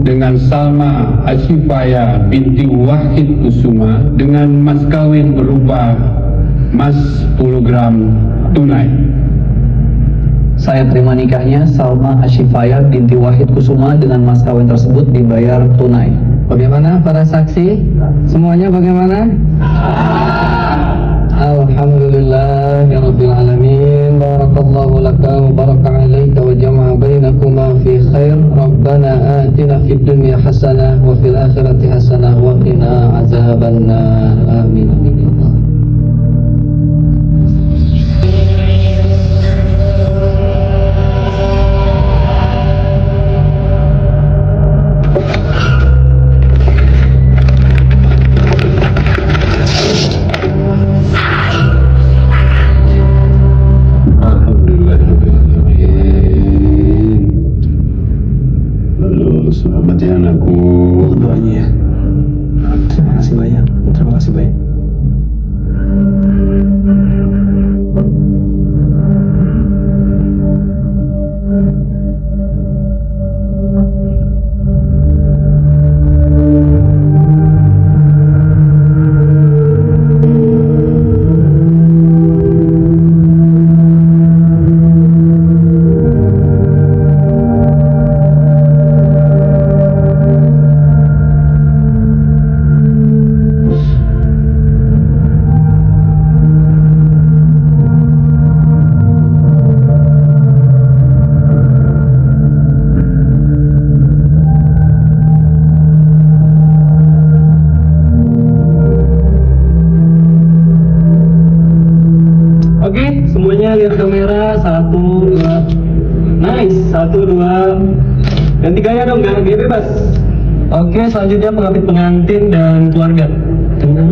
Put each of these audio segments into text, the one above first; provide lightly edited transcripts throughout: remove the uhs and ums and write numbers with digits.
dengan Salma Ashifaya binti Wahid Kusuma dengan mas kawin berupa emas 10 gram tunai. Saya terima nikahnya Salma Ashifaya binti Wahid Kusuma dengan mas kawin tersebut dibayar tunai. Bagaimana para saksi? Semuanya bagaimana? Alhamdulillah ya Rabbil Alamin. Barakallahu laka wa baraka alaika wa jama'a bainakuma fi khair. Rabbana atina fid dunya hasanah wa fil akhirati hasanah wa qina azabannar. Amin amin ya Allah. Selamat ya anakku. Doanya ya. Terima kasih banyak. Terima kasih banyak. Oke, semuanya lihat kamera. 1, 2. Nice, 1, 2. Ganti gaya dong, gaya bebas. Oke, selanjutnya pengantin pengantin dan keluarga. Tenang.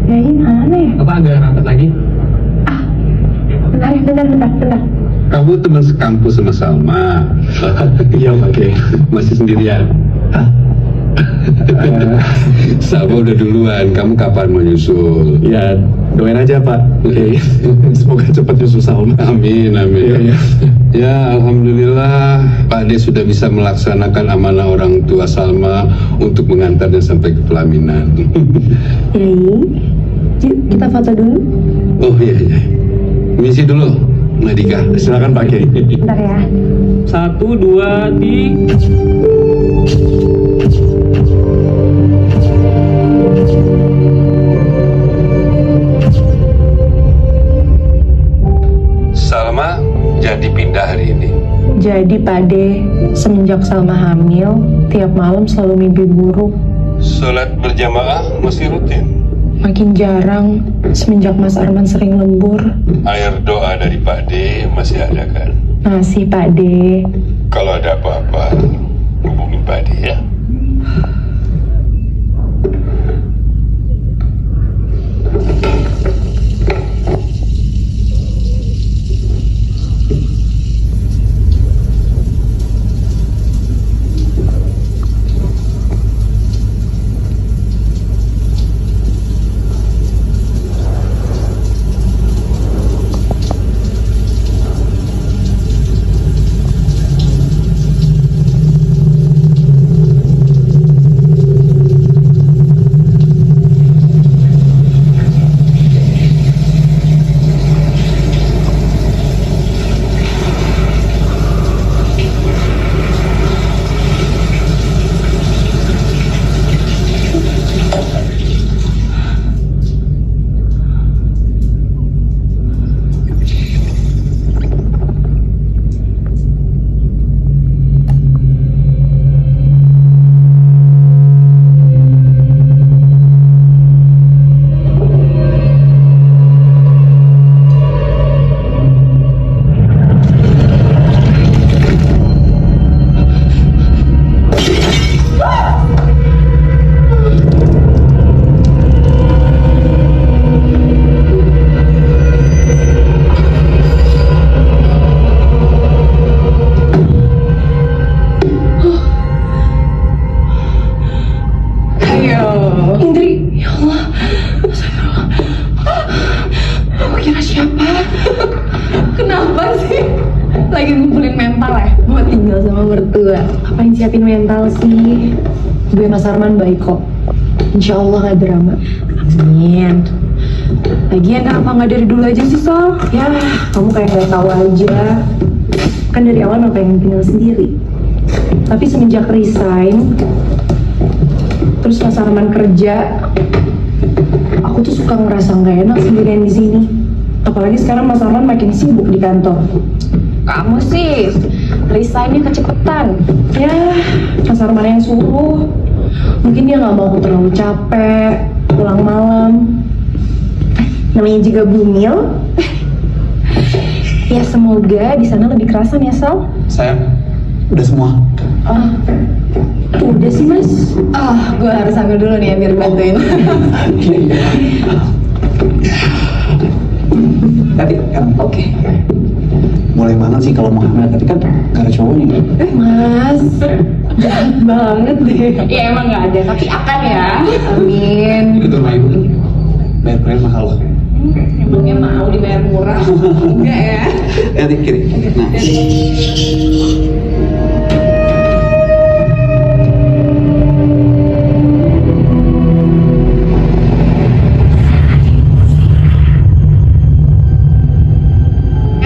Ini mana ya? Apa agak rapat lagi? Bentar. Kamu teman sekampus sama Salma? Iya, Pak Kiai. Masih sendirian? Salma udah duluan, kamu kapan mau nyusul? Ya, doain aja Pak. Oke. Semoga cepat nyusul Salma. Amin, amin. Iya. Ya, alhamdulillah Pak De sudah bisa melaksanakan amanah orang tua Salma untuk mengantarnya sampai ke pelaminan. Yuk kita foto dulu. Oh iya. Misi dulu, Madika. Silakan Pak Kiai. Bentar ya. 1, 2, 3. Salma jadi pindah hari ini. Jadi Pak De, semenjak Salma hamil, tiap malam selalu mimpi buruk. Sholat berjamaah masih rutin. Makin jarang semenjak Mas Arman sering lembur. Air doa dari Pak De masih ada kan? Masih Pak De. Kalau ada apa-apa, hubungi Pak De ya. Kenapa sih? Lagi ngumpulin mental ya buat tinggal sama mertua. Ngapain siapin mental sih? Gue Mas Arman baik kok. Insya Allah gak drama. Amin. Lagian kenapa gak dari dulu aja sih, Sol? Ya, kamu kayak gak tahu aja. Kan dari awal emang pengen tinggal sendiri. Tapi semenjak resign, terus Mas Arman kerja, aku tuh suka ngerasa gak enak sendirian di sini. Apalagi sekarang Mas Arman makin sibuk di kantor. Kamu sih resignnya kecepetan. Ya, Mas Arman yang suruh. Mungkin dia nggak mau aku terlalu capek pulang malam. Namanya juga bumil. Ya semoga di sana lebih kerasan ya, Sal. Sayang, udah semua. Udah sih, Mas. Gue harus ambil dulu nih ya biar bantuin. Tadi kan oke. Mulai banget sih kalau mau hamil, tapi kan gak ada cowoknya. Mas, jahat banget deh. Ya emang nggak ada, tapi akan ya. Amin. Itu rumah ibu. Bayar mahal loh. Emangnya mau dibayar murah? Enggak ya. Di kiri. Nah.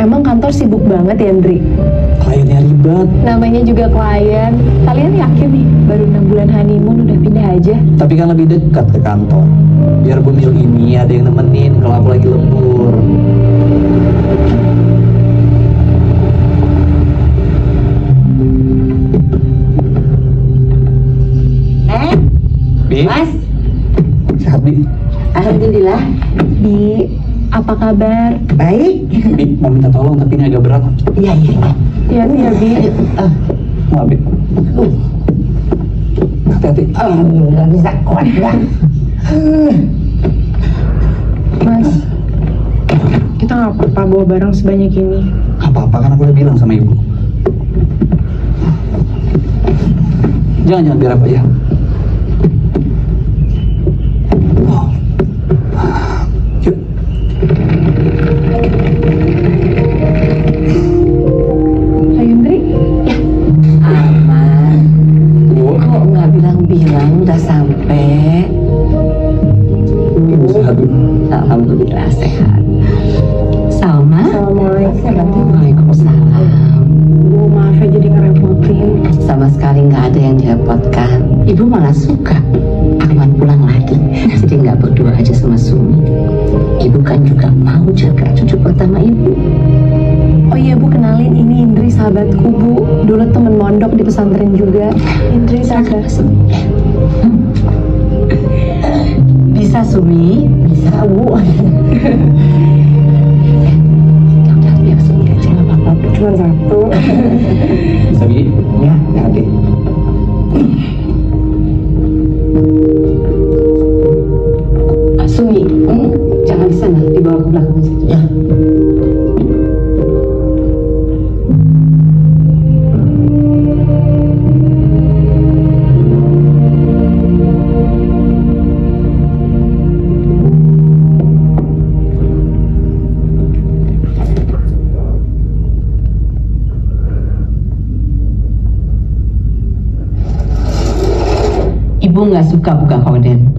Emang kantor sibuk banget ya, Andri? Kliennya ribet. Namanya juga klien. Kalian yakin nih baru 6 bulan honeymoon udah pindah aja? Tapi kan lebih dekat ke kantor. Biar bumil ini ada yang nemenin kalau aku lagi lembur. Bi, Mas, sehat Bi? alhamdulillah. Bi, apa kabar? Baik. Bi, mau minta tolong tapi ini agak berat. Iya. Iya nih ya, Bi. Maaf Bi. Hati-hati. Nggak bisa kuat lah. Mas, kita nggak apa-apa bawa barang sebanyak ini. Gak apa-apa kan aku udah bilang sama ibu. Jangan biar apa ya. Oh. Yuk. Hai, Andri. Aman. Bu, Kok nggak bilang-bilang udah sampai? ibu sehat Bu. Alhamdulillah sehat. Salma? Assalamualaikum. Waalaikumsalam. Bu, maaf ya jadi ngerepotin. Sama sekali nggak ada yang direpotkan. Ibu malah suka Arman pulang lagi, jadi nggak berdua aja sama Sumi. Ibu kan juga mau jaga cucu pertama ibu. Oh iya, Bu, kenalin ini Indri, sahabatku, Bu. Dulu temen mondok di pesantren juga. Indri, sahabat. Bisa Sumi, bisa Bu. Udah biar Sumi aja nggak apa-apa. Cuma satu. Bisa Bi? Ya, hati. Sumi, jangan di sana, dibawa ke belakang aja. Ya. Ibu nggak suka buka korden.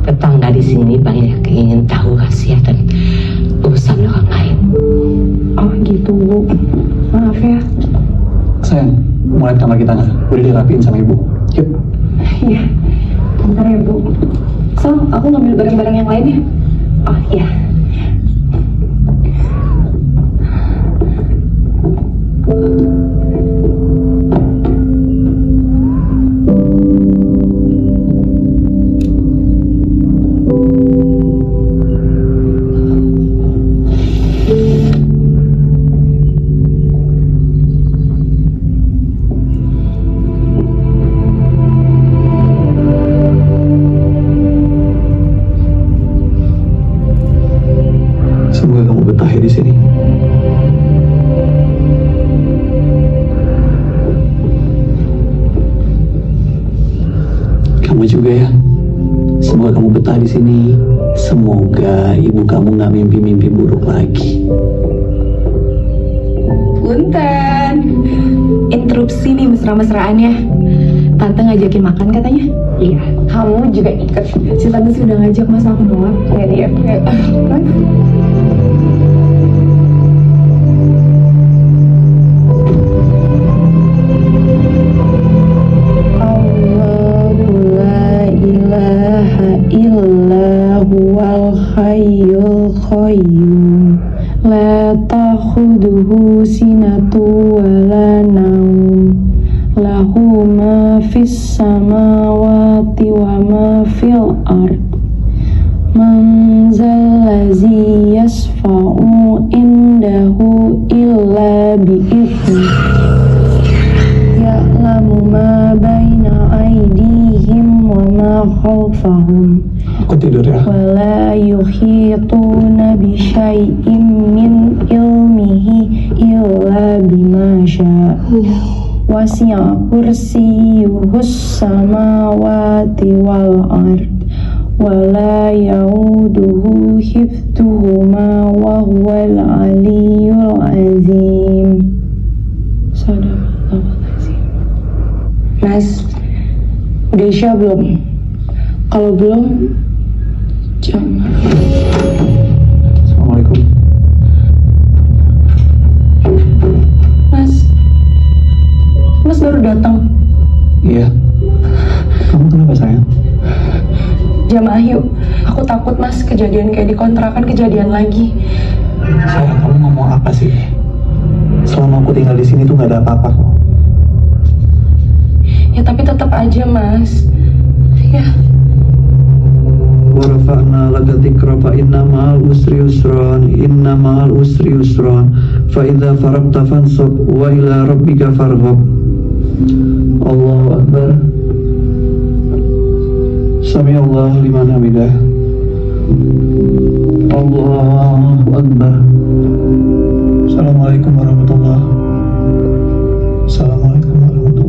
Tetangga di sini banyak yang ingin tahu rahasia dan urusan orang lain. Oh gitu, Bu. Maaf ya. Sayang, mulai kamar kita nggak? Udah dirapiin sama ibu. Yuk. Iya. Bentar ya, Bu. So, aku ngambil barang-barang yang lain ya. Oh iya. Semoga kamu betah ya di sini. Kamu juga ya. Semoga kamu kamu betah di sini. Semoga ibu kamu nggak mimpi-mimpi buruk lagi. Punten. Interupsi nih mesra-mesraannya. Tante ngajakin makan katanya. Iya, kamu juga ikut. Si tante sih udah ngajak mas aku doang. Ya dia. La ta'khudhuhu sinatu wa la naum lahu ma fis samawati wa ma fil ard man zal ladzi yasfa'u indahu illa bi'idhnih ya'lamu ma baina aydihim wa ma khalfahum Aku tidur ya. wala yuhituna bi syai'in min ilmihi illa bima syaa wasi'a kursiyyuhus samawati wal ard wala yauduhu hifdhuhuma wa huwal aliyyul azim. Sadaqallahul Mas, udah isya belum? Kalau belum, jangan. Assalamualaikum. Mas baru datang. Iya. Kamu kenapa sayang? Jamaah yuk. Aku takut mas kejadian kayak di kontrakan kejadian lagi. Sayang, kamu ngomong apa sih? Selama aku tinggal di sini tuh nggak ada apa-apa kok. Ya tapi tetap aja mas. Ya. Warafa'na laka dzikra fa inna ma'al usri yusran fa idza faragta fansab wa ila rabbika farghab. Allahu akbar. Sami Allahu liman hamidah. Allahu akbar. Assalamualaikum warahmatullahi wabarakatuh. Assalamualaikum warahmatullahi wabarakatuh.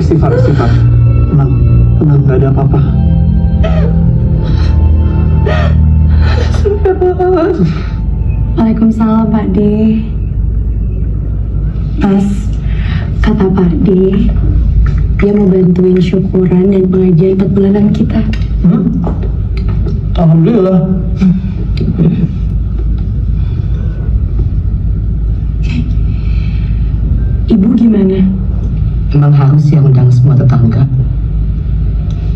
Istighfar. Tenang, gak ada apa-apa. Waalaikumsalam Pak D. Pas kata Pak D, dia mau bantuin syukuran dan pengajian 4 bulanan kita. Alhamdulillah. Emang harus ya undang semua tetangga?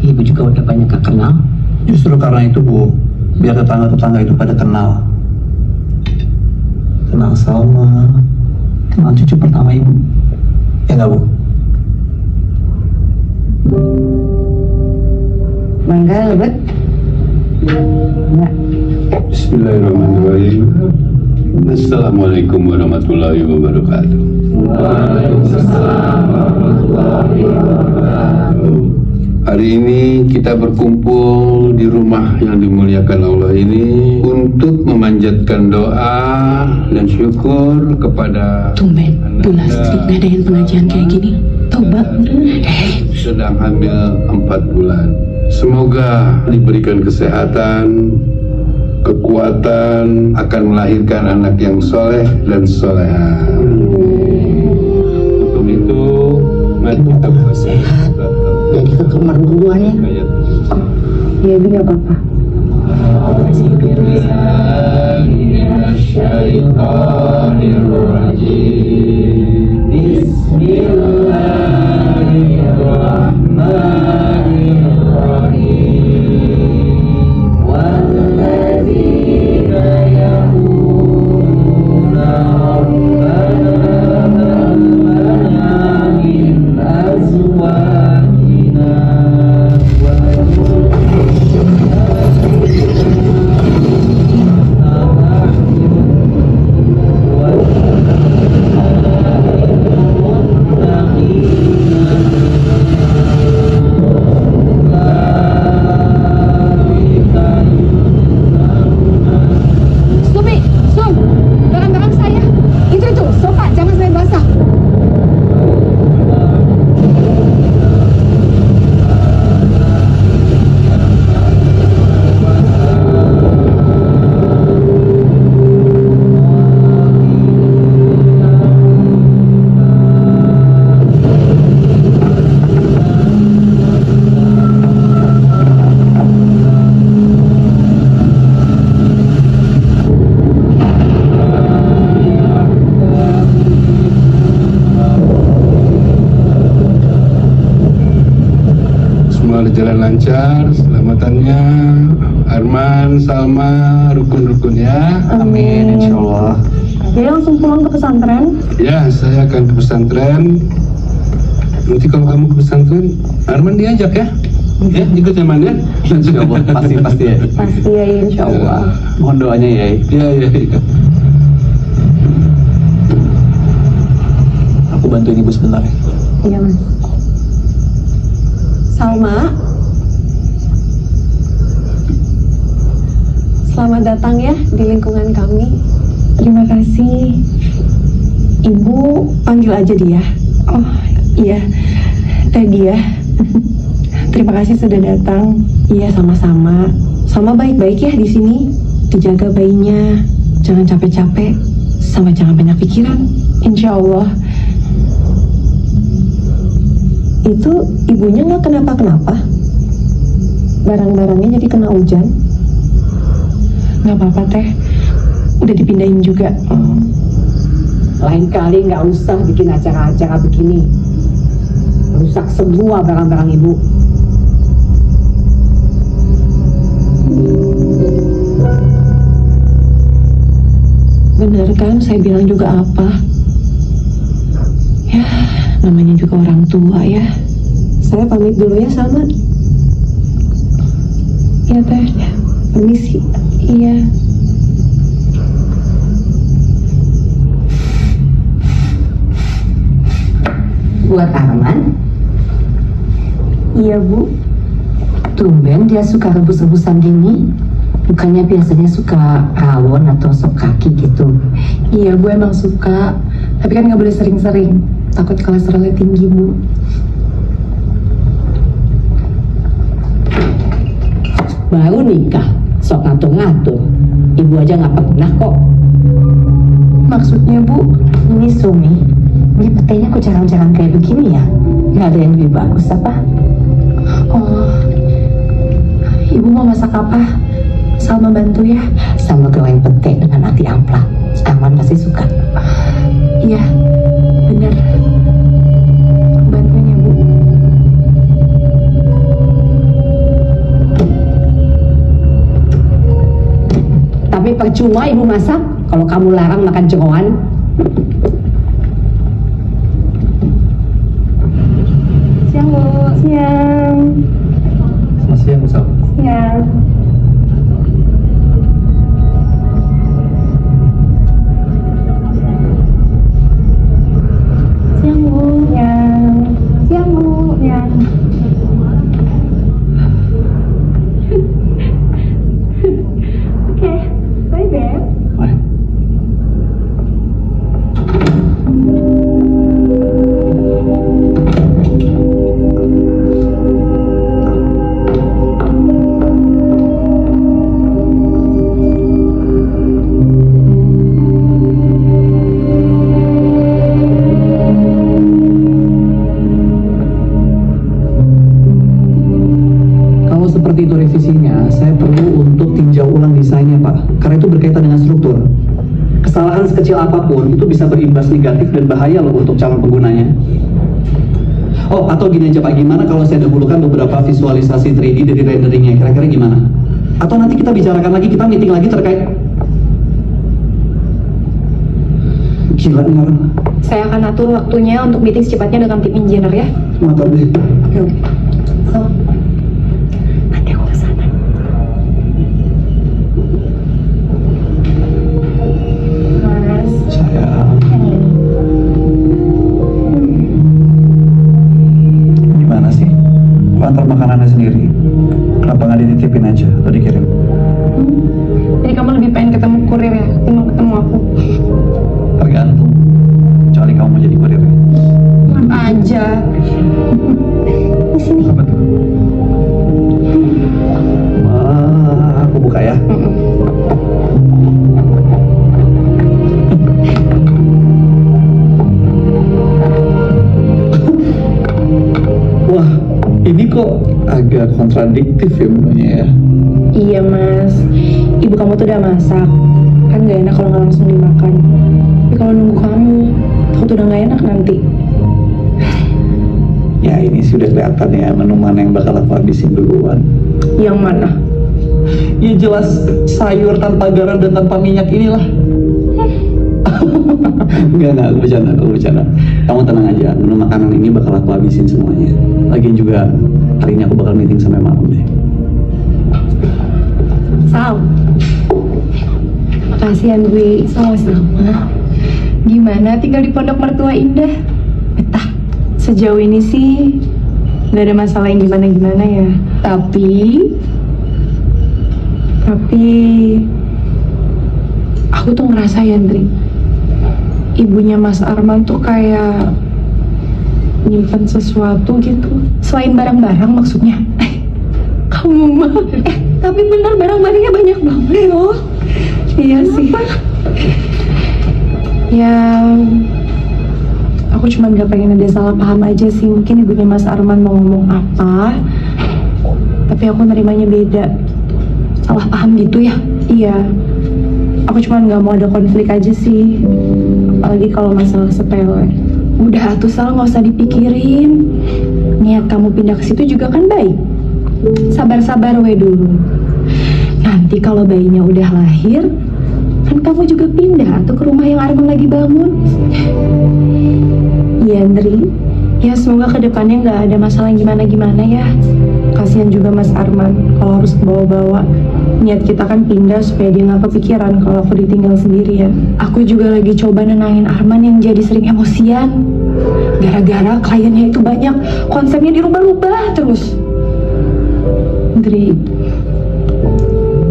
Ibu juga udah banyak gak kenal. Justru karena itu Bu, biar tetangga-tetangga itu pada kenal. Kenal Salma, kenal cucu pertama Ibu. Ya nggak Bu? Mangga, Bet. Enggak. Bismillahirrahmanirrahim. Assalamualaikum warahmatullahi wabarakatuh. Hari ini kita berkumpul di rumah yang dimuliakan Allah ini untuk memanjatkan doa dan syukur kepada Tumben, Bu Lastri ngadain pengajian kayak gini. Tobat. sedang hamil 4 bulan. Semoga diberikan kesehatan, kekuatan, akan melahirkan anak yang soleh dan soleha. Untuk itu, mari kita Sehat. Jadi ke kamar duluan ya. Iya, Bu, nggak apa-apa. Sumi, Sum, barang-barang saya. Itu, sofa, jangan saya basah. semua berjalan lancar, selamatannya. Arman, Salma, rukun-rukun ya. Amin, insya Allah. Jadi langsung pulang ke pesantren. Ya, saya akan ke pesantren. Nanti kalau kamu ke pesantren, Arman diajak ya. Ya, ikut ya, Man ya. Insya Allah, pasti ya. Pasti ya, insya Allah. Mohon doanya ya. Iya, iya, iya. Aku bantuin Ibu sebentar ya. Iya, Mas. Salma, selamat datang ya di lingkungan kami. Terima kasih. Ibu panggil aja dia. Oh, iya. Tadi ya. Terima kasih sudah datang. Iya, sama-sama. Salma baik-baik ya di sini. Dijaga bayinya, jangan capek-capek, sama jangan banyak pikiran. Insya Allah. Itu ibunya nggak kenapa-kenapa? Barang-barangnya jadi kena hujan? Nggak apa-apa, Teh. Udah dipindahin juga. Lain kali nggak usah bikin acara-acara begini. Rusak semua barang-barang ibu. Bener kan saya bilang juga apa? Ya, namanya juga orang tua ya. Saya pamit dulu ya, Salma. Iya, Teh. Permisi. Iya. Buat Arman, Iya, Bu. tumben dia suka rebus-rebusan gini. Bukannya biasanya suka rawon atau sop kaki gitu. Iya, Bu emang suka. Tapi kan nggak boleh sering-sering. Takut kolesterolnya tinggi, Bu. Baru nikah, sok ngatur-ngatur. Ibu aja nggak pernah kok. Maksudnya, Bu? Ini Sumi, ini petainya kok jarang-jarang kayak begini ya? Nggak ada yang lebih bagus apa? Oh, Ibu mau masak apa? Salma bantu ya. Sama goreng pete dengan ati amplat. Arman pasti suka. Iya, bener. Bantu. Percuma ibu masak kalau kamu larang makan jeroan. Siang, Bu. Siang. Selamat siang, Bu Sal. Siang. Siang, Bu. Siang. Siang, Bu. Siang. Oke. Bye, Beb. Mari. Kalau seperti itu revisinya, saya perlu untuk tinjau ulang desainnya, Pak. Karena itu berkaitan dengan struktur. Kesalahan sekecil apapun itu bisa berimbas negatif dan bahaya loh untuk calon penggunanya. Oh, atau gini aja Pak, gimana kalau saya dahulukan beberapa visualisasi 3D dari renderingnya, kira-kira gimana? Atau nanti kita bicarakan lagi, kita meeting lagi terkait... Gila nih orang. Saya akan atur waktunya untuk meeting secepatnya dengan tim engineer ya. Motor deh. Oke. So, nanti aku kesana. Mas. Sayang, gimana sih? Kok antar makanannya sendiri? Kenapa nggak dititipin aja atau dikirim? Jadi kamu lebih pengen ketemu kurir ya, ketimbang ketemu aku. Tergantung. Kecuali kamu mau jadi kurir. Apa aja. Di sini. Apa tuh? Wah, aku buka ya. Wah, ini kok agak kontradiktif ya menunya ya. Iya mas, ibu kamu tuh udah masak. Kan gak enak kalau nggak langsung dimakan. Tapi kalau nunggu kamu, takut udah gak enak nanti. Ya ini sudah kelihatan ya menu mana yang bakal aku habisin duluan. Yang mana? Ya jelas sayur tanpa garam dan tanpa minyak inilah. Enggak, aku bercanda. Kamu tenang aja, menu makanan ini bakal aku habisin semuanya. Lagian juga hari ini aku bakal meeting sampai malam deh. Sal. Makasih ya Dwi, sama-sama. Gimana tinggal di pondok mertua indah? Betah. Sejauh ini sih gak ada masalah yang gimana-gimana ya. Tapi aku tuh ngerasa ya Dri, ibunya Mas Arman tuh kayak nyimpen sesuatu gitu. Selain barang-barang maksudnya. Kamu mah. Tapi bener barang-barangnya banyak banget loh. Iya sih. Ya, aku cuma gak pengen ada salah paham aja sih. Mungkin ibunya Mas Arman mau ngomong apa, tapi aku nerimanya beda. Salah paham gitu ya? Iya. Aku cuma gak mau ada konflik aja sih. Apalagi kalau masalah sepele. Udah atuh Sal, gak usah dipikirin. Niat kamu pindah ke situ juga kan baik. Sabar-sabar we dulu. Nanti kalau bayinya udah lahir, kan kamu juga pindah atau ke rumah yang Arman lagi bangun. Iya Andri. Ya semoga kedepannya nggak ada masalah yang gimana-gimana ya. Kasihan juga Mas Arman kalau harus bawa-bawa. Niat kita kan pindah supaya dia nggak kepikiran kalau aku ditinggal sendirian. Aku juga lagi coba nenangin Arman yang jadi sering emosian. Gara-gara kliennya itu banyak, konsepnya dirubah-rubah terus. Andri,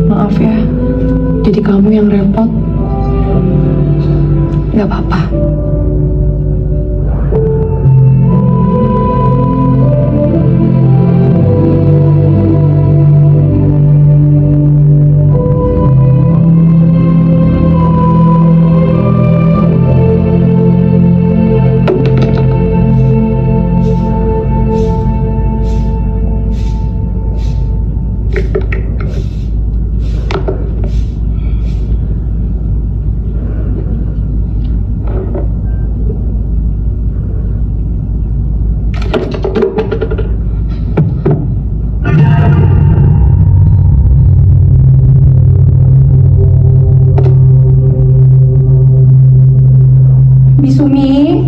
maaf ya, jadi kamu yang repot. Gak apa-apa. Bisumi.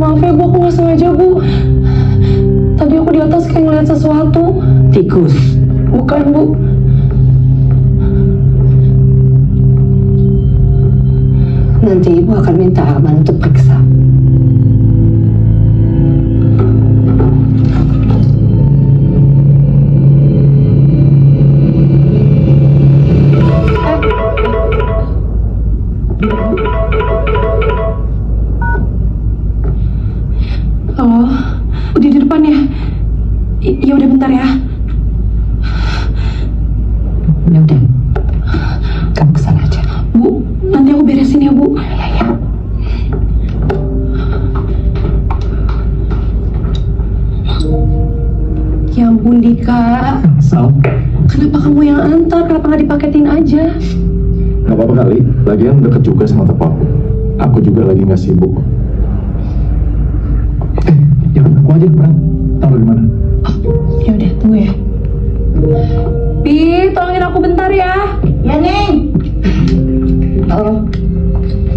Maaf ya Bu, aku nggak sengaja Bu. Tadi aku di atas kayak ngeliat sesuatu. Tikus. Bukan Bu. Nanti ibu akan minta Arman untuk periksa. Halo, udah di depan ya? Ya udah bentar ya. Ya udah, kamu kesana aja. Bu, nanti aku beresin ya Bu. Ya. Ya ampun Dika, Sal, kenapa kamu yang antar? Kenapa nggak dipaketin aja? Gak apa-apa kali, lagian deket juga sama tempat. Aku juga lagi gak sibuk. jangan aku aja, Bang. Taruh di mana? Ya udah, tunggu ya. Bi, tolongin aku bentar ya. Ya, Neng. Oh,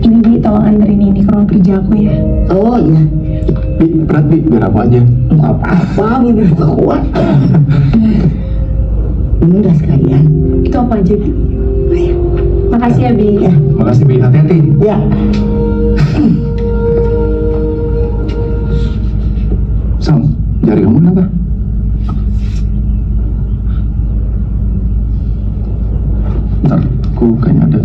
ini Bi, tolong anterin ini ke ruang kerja aku ya. Oh iya. Berat Bi, biar aku aja. Nggak apa-apa, Bibi juga kuat. Ini udah sekalian. Itu apa aja Bi? Ayo. Makasih ya Bi. Ya. Makasih Bi, hati-hati. Ya. Sam, jari kamu kenapa? Bentar, aku kayaknya ada.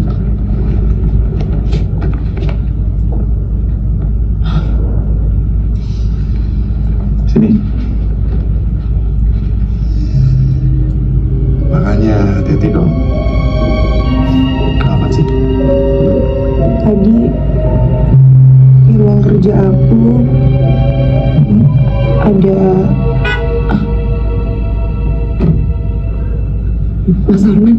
Sini. Makanya hati-hati dong. Kenapa sih? Tadi di ruang kerja aku ada Mas Arman.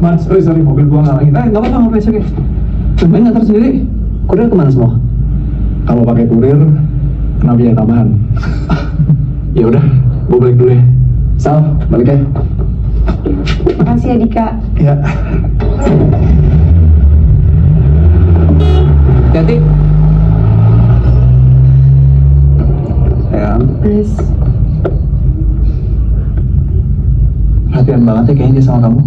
Mas, sorry, mobil gua ngalangin. Nggak apa-apa, nggak apa-apa. Cobain ngantar sendiri. Kurir kemana semua? Kalau pakai kurir, kena biaya tambahan. Ya udah, gua balik dulu ya. Sal, balik ya. Makasih ya Dika. Ya. Hati-hati. Sayang, Mas, perhatian banget ya kayaknya dia sama kamu.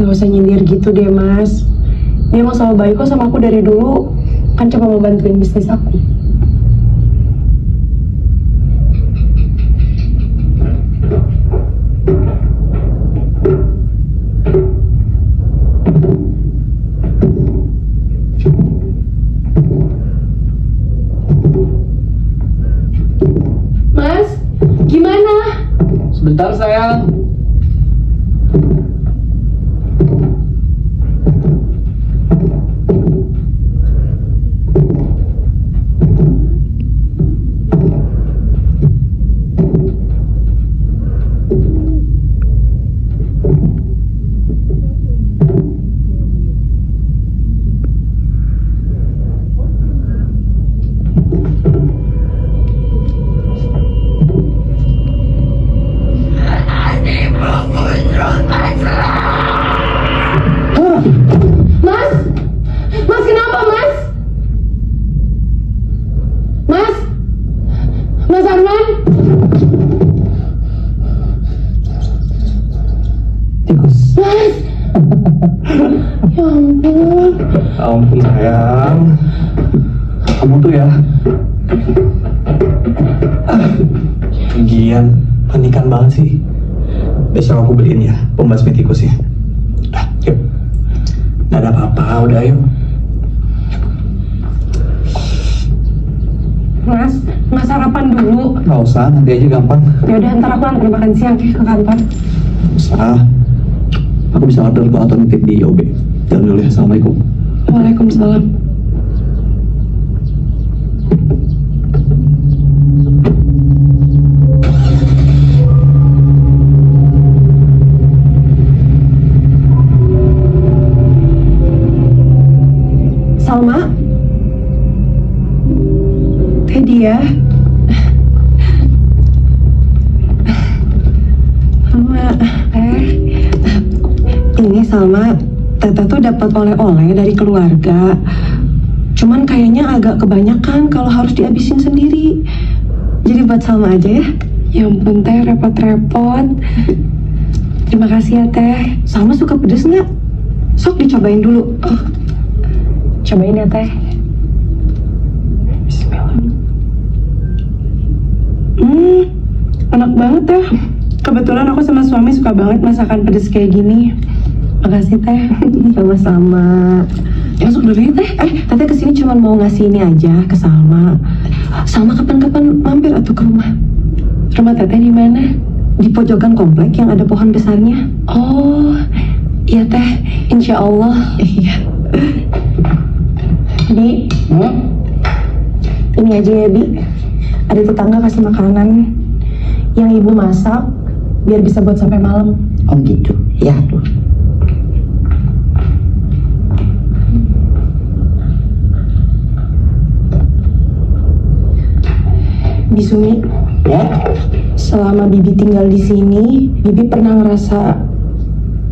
nggak usah nyindir gitu deh Mas. Dia emang sama baik kok sama aku dari dulu. Kan coba mau bantuin bisnis aku. Mas, gimana? Sebentar sayang. Mas Arman? Tikus. Mas! Ya ampun. Ampun sayang. Kamu tuh ya. Lagian panikan banget sih. Besok aku beliin ya pembasmi tikusnya. Udah, yuk. Nggak ada apa-apa, udah yuk. Mas, nggak sarapan dulu. Nggak usah, nanti aja gampang. Ya udah, ntar aku antar makan siang ke kantor. Usah. Aku bisa order tuh atau nitip di OB. Jalan dulu ya, assalamualaikum. Waalaikumsalam. Salma? Teddy ya? Salma, ini Salma, Tete tuh dapat oleh-oleh dari keluarga. Cuman kayaknya agak kebanyakan kalau harus dihabisin sendiri. Jadi buat Salma aja ya. Ya ampun Teh, repot-repot. Terima kasih ya Teh. Salma suka pedes nggak? Sok dicobain dulu. Cobain ya Teh. Enak banget ya. Kebetulan aku sama suami suka banget masakan pedes kayak gini. Makasih Teh. Sama-sama. Masuk dulu ya Teh. Tete kesini cuma mau ngasih ini aja ke Salma. Salma kapan-kapan mampir atau ke rumah. Rumah Teteh di mana? Di pojokan komplek yang ada pohon besarnya. Oh, iya Teh. Insya Allah. Iya. Bi, ini aja ya Bi. Ada tetangga kasih makanan yang ibu masak biar bisa buat sampai malam. Oh gitu, ya tuh. Bi Sumi, Ya, selama Bibi tinggal di sini, Bibi pernah ngerasa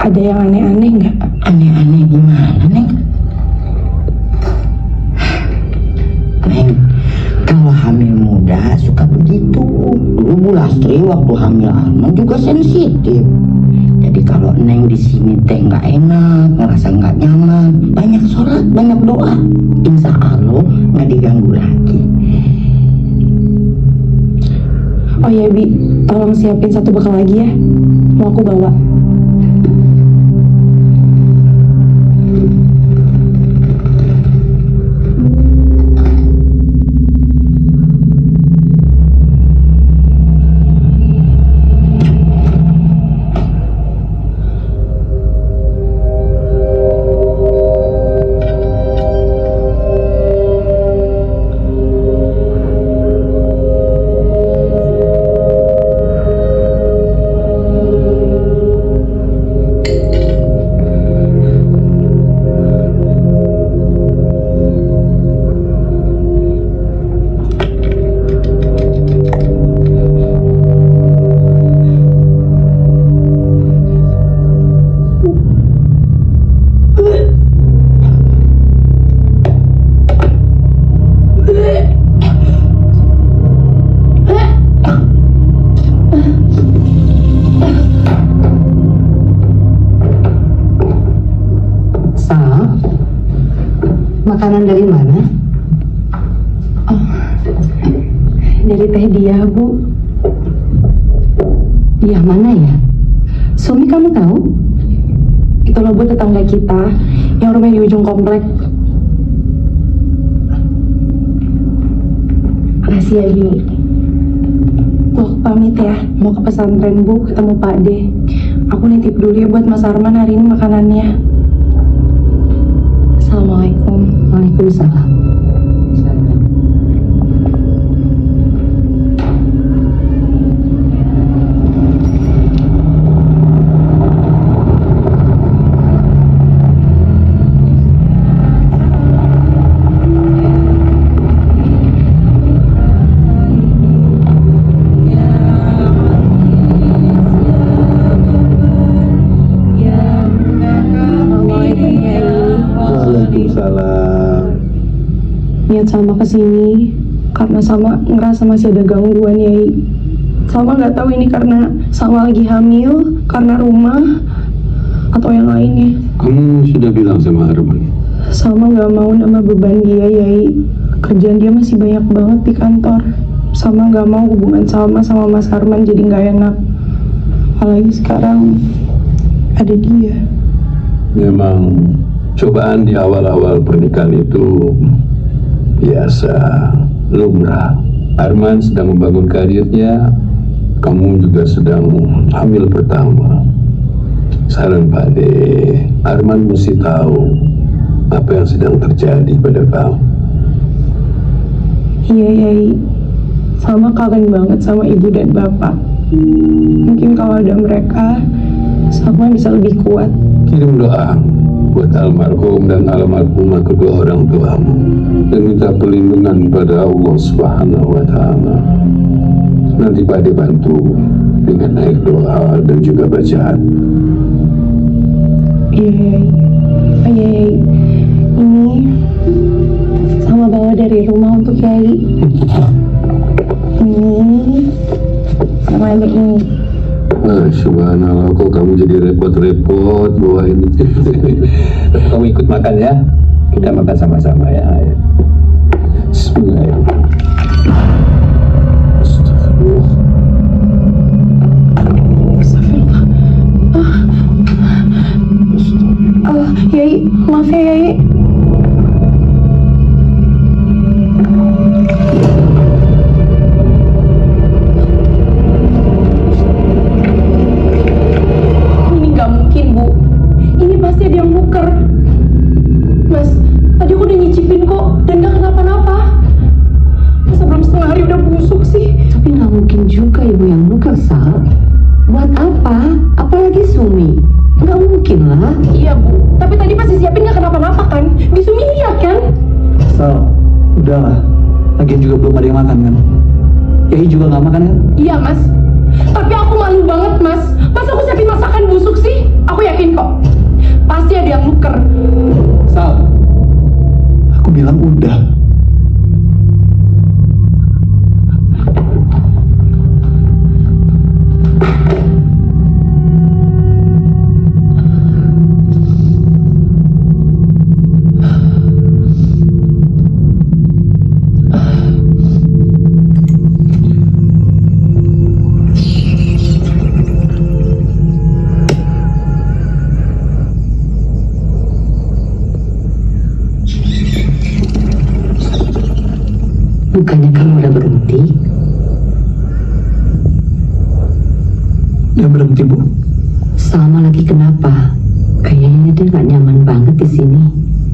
ada yang aneh-aneh nggak? aneh-aneh gimana, Neng? Neng, kalau hamil muda suka begitu. Dulu Bu Lastri waktu hamil Arman juga sensitif. Jadi kalau Neng di sini teh nggak enak, ngerasa nggak nyaman, banyak sholat, banyak doa. Insya Allah nggak diganggu lagi. Oh ya Bi, tolong siapin satu bekal lagi ya. Mau aku bawa. Makanan dari mana? Dari Teh Dia, Bu. Dia mana ya? Suami kamu tahu? Itu loh Bu, tetangga kita yang rumahnya di ujung komplek. Makasih ya Bi. Tuh, pamit ya. Mau ke pesantren Bu, ketemu Pak D. Aku nitip dulu ya buat Mas Arman hari ini makanannya. Assalamualaikum. Waalaikumsalam. Waalaikumsalam. Niat Salma kesini karena Salma ngerasa masih ada gangguan, Yai. Salma nggak tahu ini karena Salma lagi hamil, karena rumah, atau yang lainnya. Kamu sudah bilang sama Arman? Salma nggak mau nambah beban dia, Yai. Kerjaan dia masih banyak banget di kantor. Salma nggak mau hubungan Salma sama Mas Arman jadi nggak enak. Apalagi sekarang ada dia. Memang cobaan di awal-awal pernikahan itu biasa, lumrah. Arman sedang membangun karirnya, kamu juga sedang hamil pertama. Saran Pak De, Arman mesti tahu apa yang sedang terjadi pada kamu. Iya, Yai. Salma kangen banget sama ibu dan bapak. Mungkin kalau ada mereka, Salma bisa lebih kuat. Kirim doa buat almarhum dan almarhumah kedua orang tuamu dan minta perlindungan pada Allah Subhanahu wa Ta'ala. Nanti Pak De bantu dengan air doa dan juga bacaan. Iya, Yai. Oh, iya, Yai. Ini Salma bawa dari rumah untuk Yai. Ini sama ada ini. Subhanallah, kok kamu jadi repot-repot bawa ini. Kamu ikut makan ya, kita makan sama-sama ya. Bismillahirrahmanirrahim. Yai, maaf ya, Yai. Ini nggak mungkin, Bu. Ini pasti ada yang nuker. Mas, tadi aku udah nyicipin kok dan nggak kenapa-napa. Masa belum setengah hari udah busuk sih? Tapi nggak mungkin juga ibu yang nuker, Sal. Buat apa? Apalagi Sumi. Nggak mungkin lah. Iya, Bu. Tapi tadi pas disiapin nggak kenapa-napa kan? Bisumi lihat kan? Sal, udahlah. Lagian juga belum ada yang makan kan? Yai juga nggak makan kan? Iya, Mas. Tapi aku malu banget, Mas. Masa aku siapin masakan busuk sih? Aku yakin kok. Pasti ada yang nuker. Sal, aku bilang udah. Bukannya kamu udah berhenti? Udah berhenti, Bu. Salma lagi kenapa? Kayaknya dia nggak nyaman banget di sini.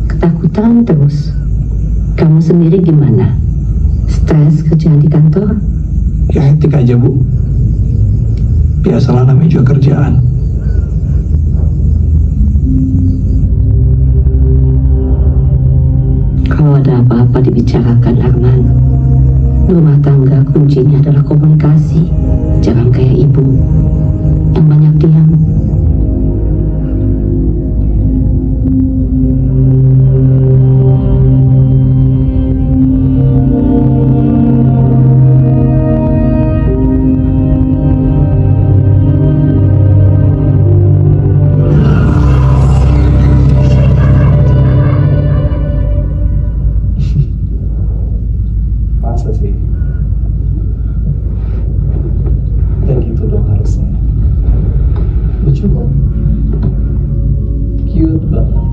Ketakutan terus. Kamu sendiri gimana? Stres kerjaan di kantor? Ya hektik aja, Bu. Biasalah, namanya juga kerjaan. Kalau ada apa-apa dibicarakan, Arman. Rumah tangga kuncinya adalah komunikasi. Jangan kayak ibu yang banyak diam. Masa sih? Ya gitu dong harusnya. Lucu kok. Cute banget.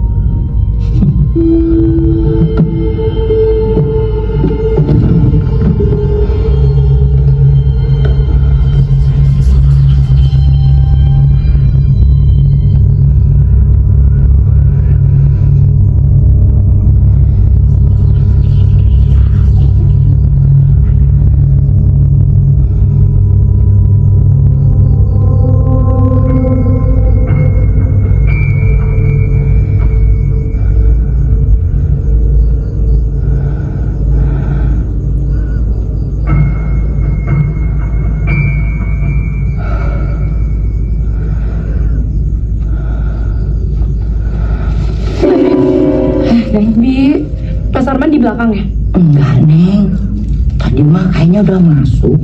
Di Mas Arman di belakang ya? Enggak, Neng. mah kayaknya udah masuk.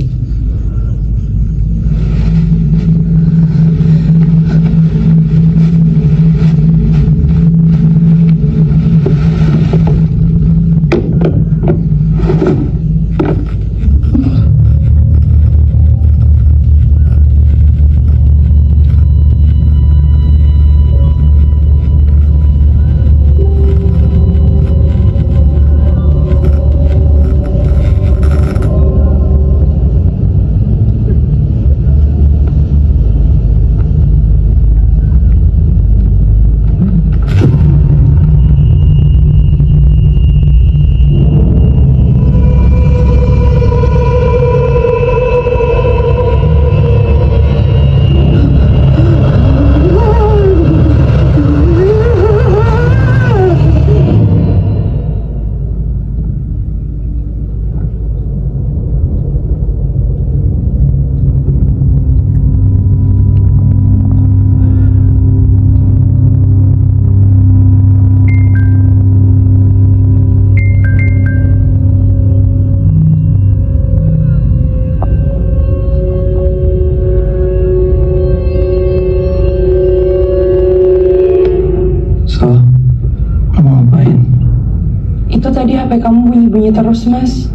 Itu tadi HP kamu bunyi-bunyi terus, Mas.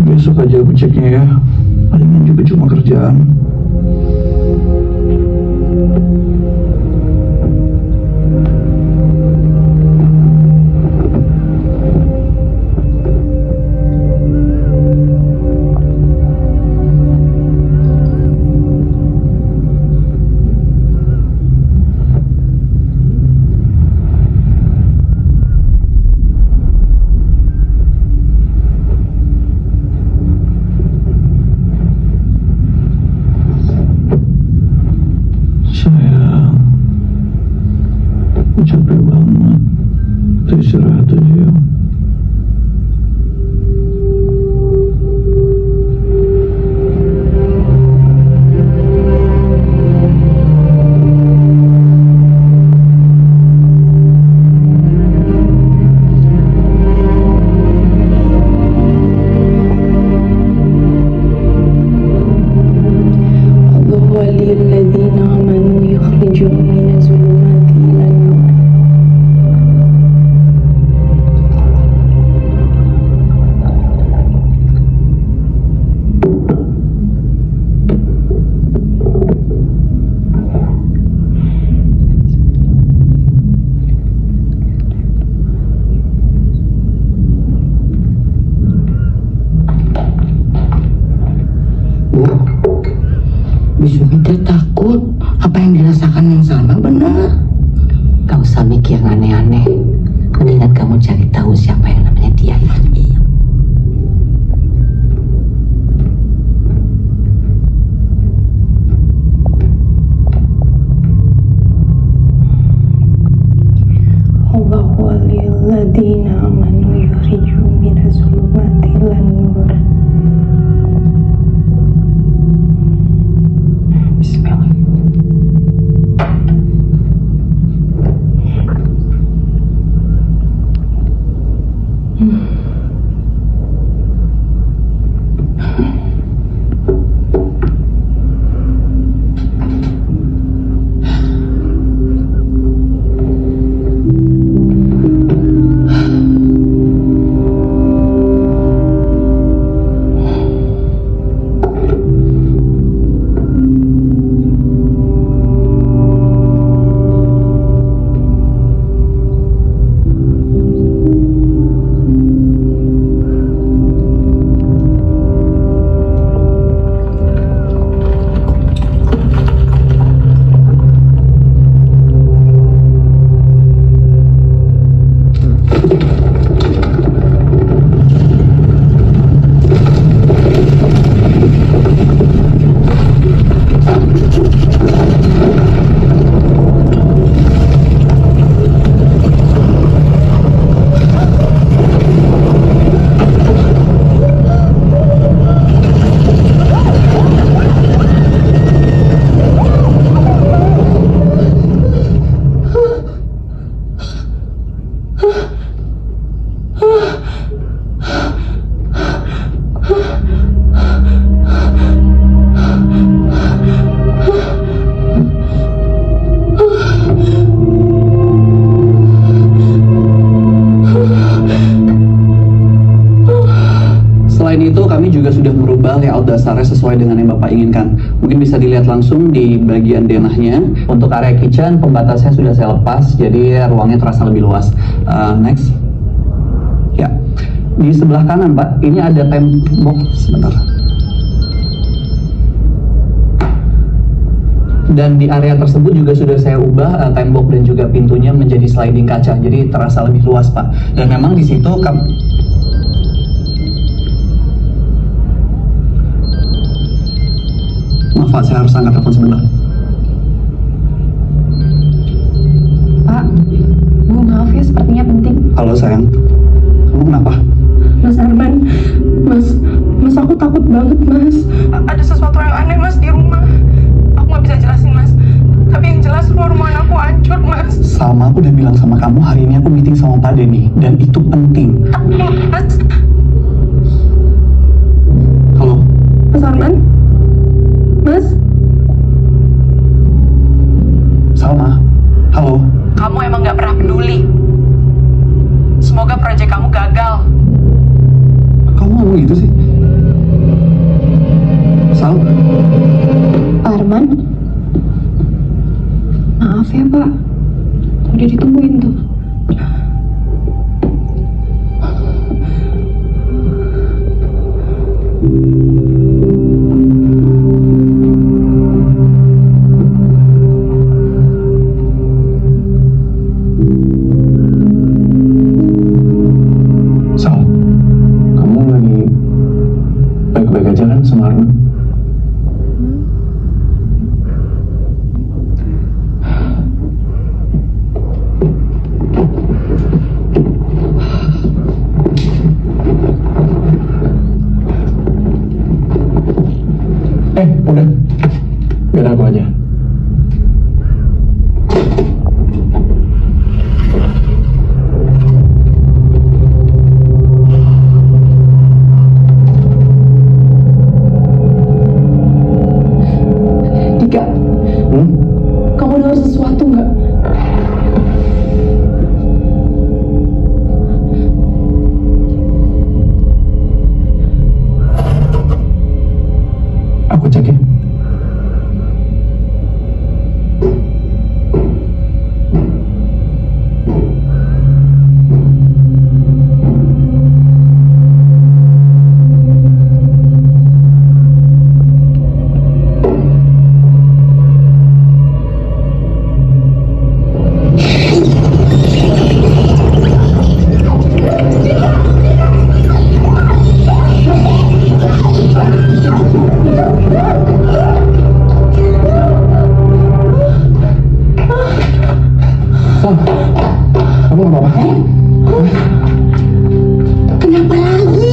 Besok aja aku ceknya ya. Palingan juga cuma kerjaan. Sayang, aku capek banget. Kita istirahat aja ya. الله ولي الذين آمنوا يخرجهم من الظلمات إلى النور. Bisu teh takut apa yang dirasakan yang sama benar. Gak usah mikir aneh-aneh. Mendingan kamu cari tahu siapa yang namanya dia itu. الله ولي الذين آمنوا يخرجهم من الظلمات إلى النور. بسم الله. Selain itu, kami juga sudah merubah layout dasarnya sesuai dengan yang Bapak inginkan. Mungkin bisa dilihat langsung di bagian denahnya. Untuk area kitchen, pembatasnya sudah saya lepas, jadi ruangnya terasa lebih luas. Next. Ya, di sebelah kanan, Pak, ini ada tembok. Sebentar. Dan di area tersebut juga sudah saya ubah tembok dan juga pintunya menjadi sliding kaca, jadi terasa lebih luas, Pak. Dan memang di situ Maaf Pak, saya harus angkat telepon sebentar. Pak, Bu maaf ya, sepertinya penting. Halo sayang, kamu kenapa? Mas Arman, Mas aku takut banget Mas. Ada sesuatu yang aneh Mas di rumah. Aku nggak bisa jelasin Mas. Tapi yang jelas rumah aku hancur Mas. Salma, aku udah bilang sama kamu hari ini aku meeting sama Pak Denny dan itu penting. Mas, Halo, Mas Arman, Mas, Salma, halo. kamu emang nggak pernah peduli. Semoga proyek kamu gagal. Kamu ngomong gitu sih? Sal, Arman, maaf ya Pak, udah ditungguin tuh. Sal, kamu lagi baik-baik aja kan sama Arman? Udah, biar aku aja. Dika, kamu dengar sesuatu nggak? Aku cek ya. Sal, kamu nggak apa-apa? Kenapa lagi?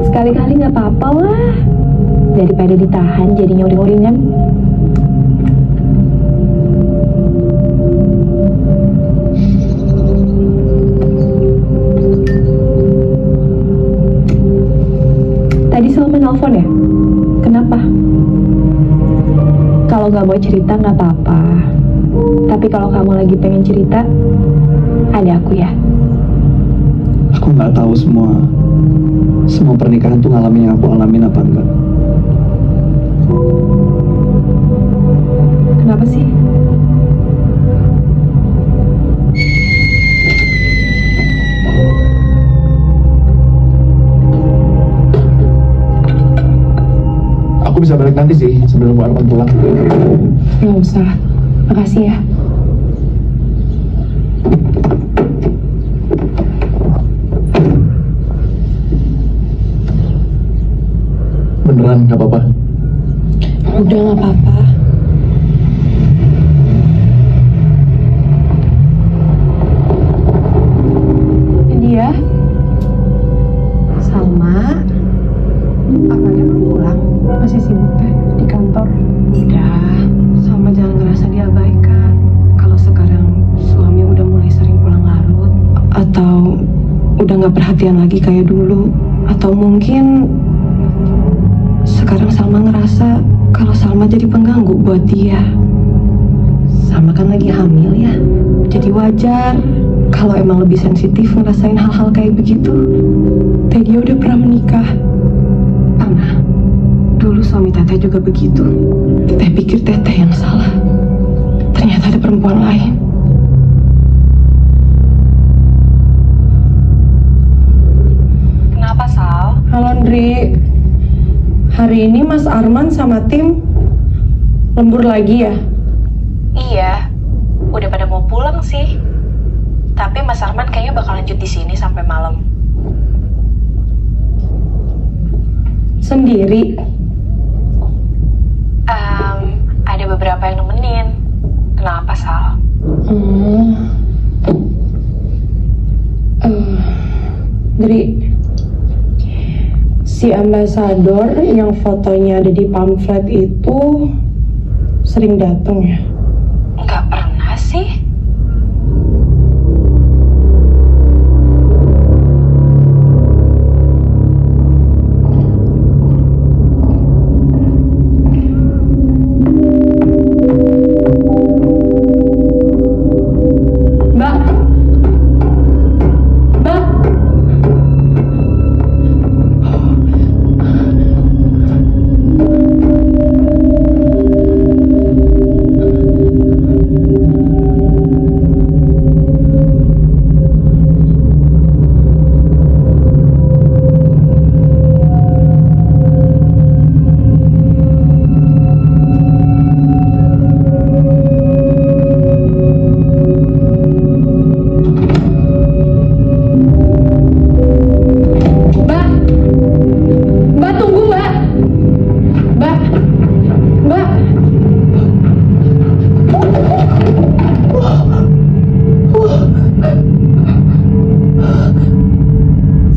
Sekali-kali nggak apa-apa lah, daripada ditahan jadinya uring-uringan. Tadi Salma nelfon ya? Kenapa? Kalau nggak mau cerita nggak apa-apa. Tapi kalau kamu lagi pengen cerita, ada aku ya. Aku nggak tahu semua pernikahan tuh ngalamin yang aku alamin apa enggak. Kenapa sih? Aku bisa balik nanti sih sebelum Bu Arman pulang. Nggak usah. Makasih ya. Beneran nggak apa-apa. Udah nggak apa-apa. Dia, Salma, apa dia belum pulang? Masih sibuk teh di kantor. Udah, Salma jangan ngerasa diabaikan. Kalau sekarang suami udah mulai sering pulang larut, atau udah nggak perhatian lagi kayak dulu, atau mungkin sekarang Salma ngerasa kalau Salma jadi pengganggu buat dia. Salma kan lagi hamil ya, jadi wajar kalau emang lebih sensitif ngerasain hal-hal kayak begitu. Teh dia udah pernah menikah. Pernah. Dulu suami Teteh juga begitu. Teh pikir Teteh yang salah. Ternyata ada perempuan lain. Kenapa, Sal? Halo, Ndri. Hari ini Mas Arman sama tim lembur lagi ya? Iya, udah pada mau pulang sih. Tapi Mas Arman kayaknya bakal lanjut di sini sampai malam. Sendiri? Ada beberapa yang nemenin. Kenapa, Sal? Ndri, si ambasador yang fotonya ada di pamflet itu sering datang ya? Nggak pernah sih. Mbak? Mbak? Mbak? Mbak, tunggu, Mbak. Mbak? Mbak?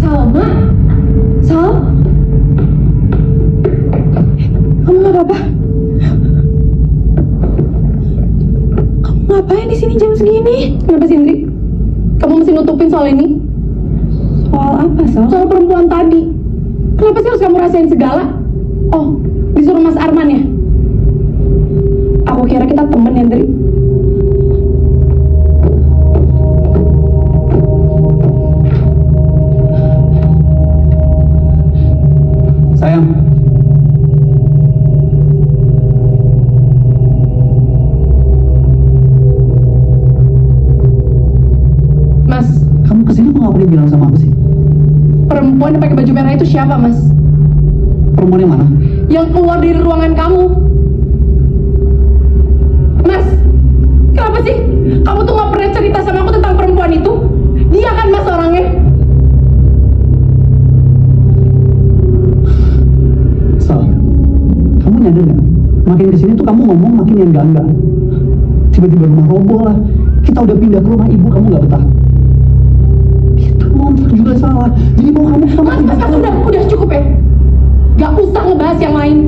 Salma? Sal? Kamu nggak apa-apa? Kamu ngapain di sini jam segini? Kenapa sih, Indri? Kamu mesti nutupin soal ini? Soal apa, Sal? Soal perempuan tadi. Kenapa sih harus kamu rasain segala? Oh, disuruh Mas Arman ya? Aku kira kita temen ya, Ndri. Sayang, Mas, kamu kesini mau ngapain bilang sama aku sih? perempuan yang pakai baju merah itu siapa, Mas? Perempuan yang mana? Yang keluar dari ruangan kamu. Mas, kenapa sih? Kamu tuh gak pernah cerita sama aku tentang perempuan itu? Dia kan, Mas, orangnya. Sal, kamu nyadar nggak? Makin kesini tuh kamu ngomong makin yang enggak. Tiba-tiba rumah roboh lah. Kita udah pindah ke rumah ibu, kamu nggak betah. Itu ngontrak juga salah. Jadi mau kamu sama Mas, udah cukup ya. Gak usah ngebahas yang lain.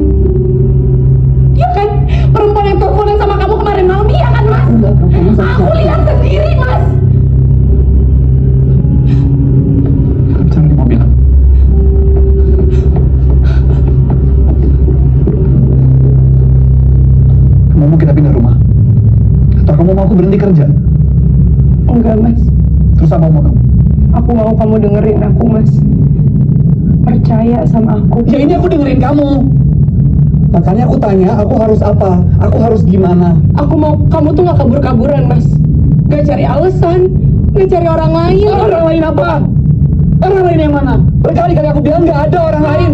Iya kan? Perempuan yang teleponan sama kamu kemarin malam, iya kan, Mas? Aku lihat sendiri, Mas. Jangan di mobil. Kamu mau kita pindah rumah? Atau kamu mau aku berhenti kerja? Enggak, Mas. Terus apa mau kamu? Aku mau kamu dengerin aku, Mas. Percaya sama aku. Ya ini aku dengerin kamu. Makanya aku tanya, aku harus apa? Aku harus gimana? Aku mau kamu tuh gak kabur-kaburan, Mas. Gak cari alasan, gak cari orang lain. Orang lain apa? Orang lain yang mana? Berkali-kali aku bilang nggak ada orang lain.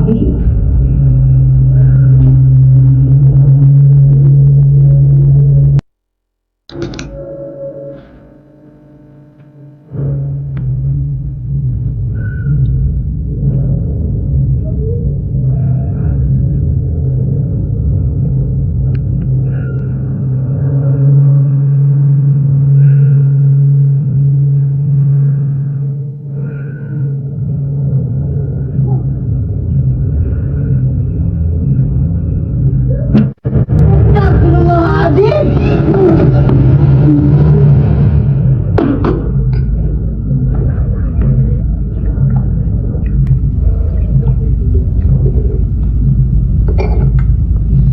lagi.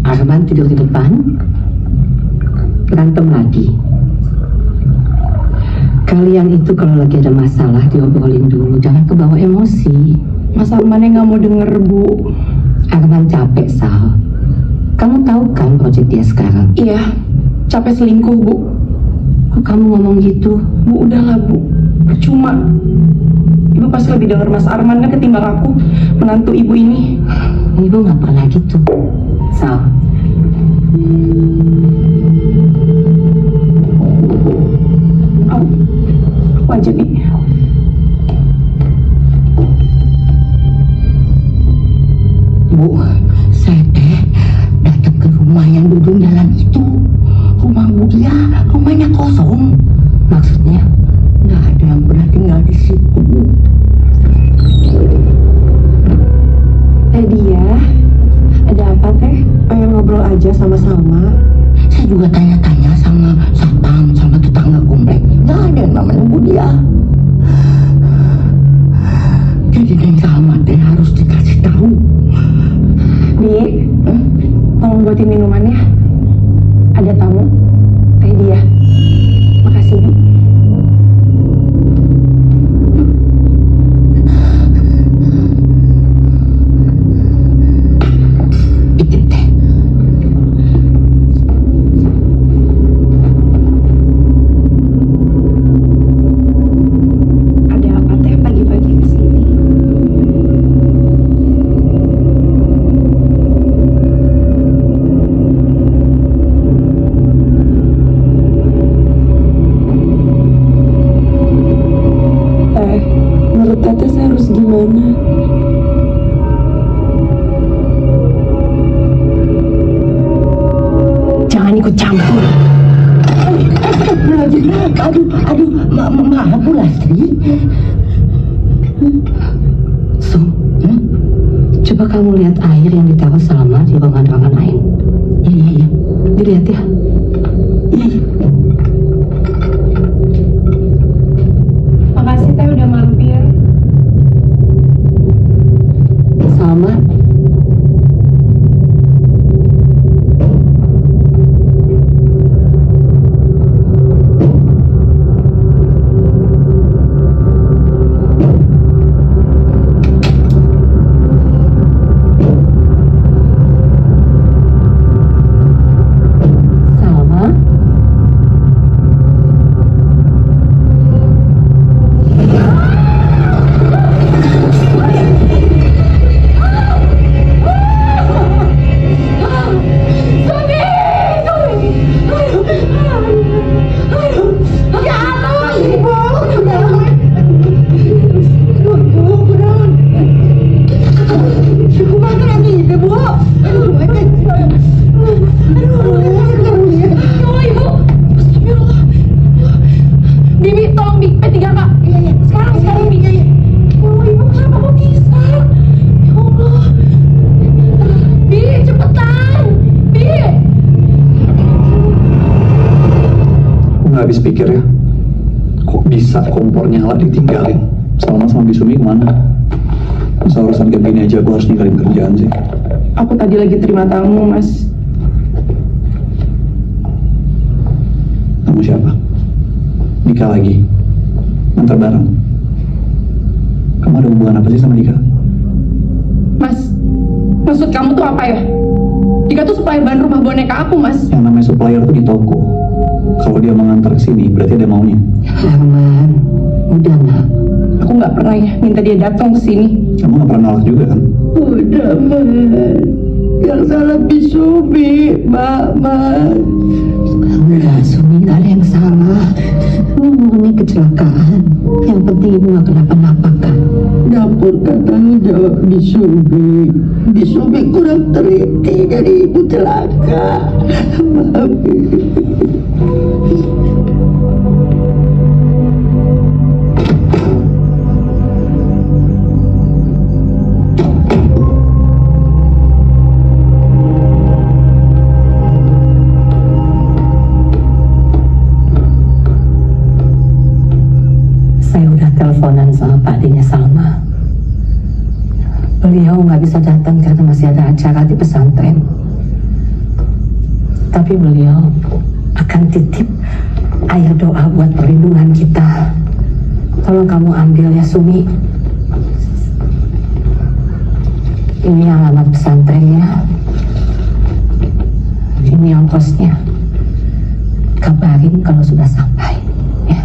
Arman tidur di depan, berantem lagi. Kalian itu kalau lagi ada masalah diobrolin dulu, jangan kebawa emosi. Mas Armannya nggak mau denger, Bu. Arman capek, Sal. Kamu tahu kan proyek dia sekarang? Iya, capek selingkuh, Bu. Kok kamu ngomong gitu? Bu, udahlah, Bu. Percuma. Ibu pasti lebih denger Mas Arman kan ketimbang aku, menantu ibu ini. Ibu nggak pernah gitu, Sal. Aku aja, Bi. Bu, saya teh datang ke rumah yang duduk jalan itu. Rumah Bu dia, rumahnya kosong. Maksudnya? Nggak ada yang pernah tinggal di situ. Dia, ada apa teh? Pengen ngobrol aja sama-sama. Saya juga tanya-tanya sama satpam, sama tetangga komplek. Nggak ada yang namanya Bu dia. Jadi Neng Salma teh harus dikasih tahu. Di, tolong buatin minumannya. Ada tamu. Teh dia. Makasih, Bi. Itu teh. Ada apa teh pagi-pagi kesini? Teh, menurut Teteh saya harus gimana? Jangan ikut campur. Aduh, maaf Bu Lastri. So, coba kamu lihat air yang ditaruh Salma di ruangan-ruangan lain. Iya. Dilihat ya. Makasih teh udah mampir. Salma, Salma, Bibi, tolong Bi, P3K. Iya. Sekarang Bi. Ya Allah, Ibu kenapa kok bisa? Ya Allah. Bi, cepetan. Bi. Aku nggak habis pikir ya, kok bisa kompor nyala ditinggalin. Salma sama Bisumi kemana? Masa urusan kayak gini aja aku harus ninggalin kerjaan sih. Aku tadi lagi terima tamu, Mas. Kamu siapa? Dika lagi? Antar bareng? Kamu ada hubungan apa sih sama Dika? Mas, maksud kamu tuh apa ya? Dika tuh supplier bahan rumah boneka aku, Mas. Yang namanya supplier tuh di toko. Kalau dia mengantar ke sini, berarti ada maunya. Arman, udah nak. Aku nggak pernah ya minta dia datang ke sini. Kamu nggak pernah nolak juga kan? Udah, Man. Yang salah Bisumi, Man. Enggak, Sumi, nggak ada yang salah. Ini murni kecelakaan. Yang penting ibu nggak kenapa-napa kan. Dapur kan tanggung jawab Bisumi. Bisumi kurang teliti jadi ibu celaka. Maafin. Saya udah teleponan sama Pak Dinya Salma. Beliau nggak bisa datang karena masih ada acara di pesantren. Tapi beliau akan titip air doa buat perlindungan kita. Tolong kamu ambil ya, Sumi. Ini alamat pesantrennya. Ini ongkosnya. Kabarin kalau sudah sampai. Ya.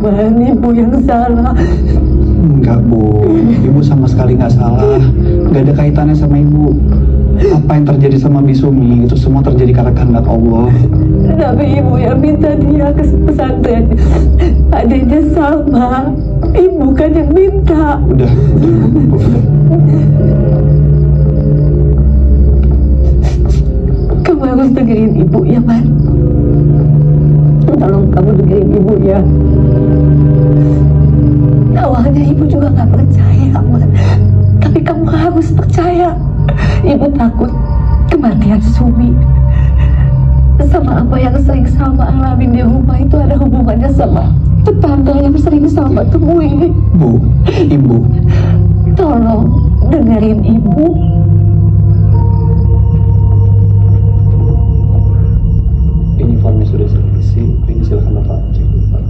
Man, ibu yang salah. Enggak, Bu. Ibu sama sekali nggak salah. Nggak ada kaitannya sama ibu. Apa yang terjadi sama Bisumi itu semua terjadi karena kehendak Allah. Tapi ibu yang minta dia ke pesantren. Adanya sama. Ibu kan yang minta. Udah. Kamu harus dengerin ibu ya, Man. Tolong kamu dengerin ibu ya. Awalnya ibu juga gak percaya, Man. Tapi kamu harus percaya. Ibu takut kematian Sumi sama apa yang sering Salma alamin di rumah itu ada hubungannya sama tetangga yang sering Salma temui. Ibu. Tolong dengerin ibu. Ini formnya sudah saya isi. Ini silakan Bapak cek dulu, Pak.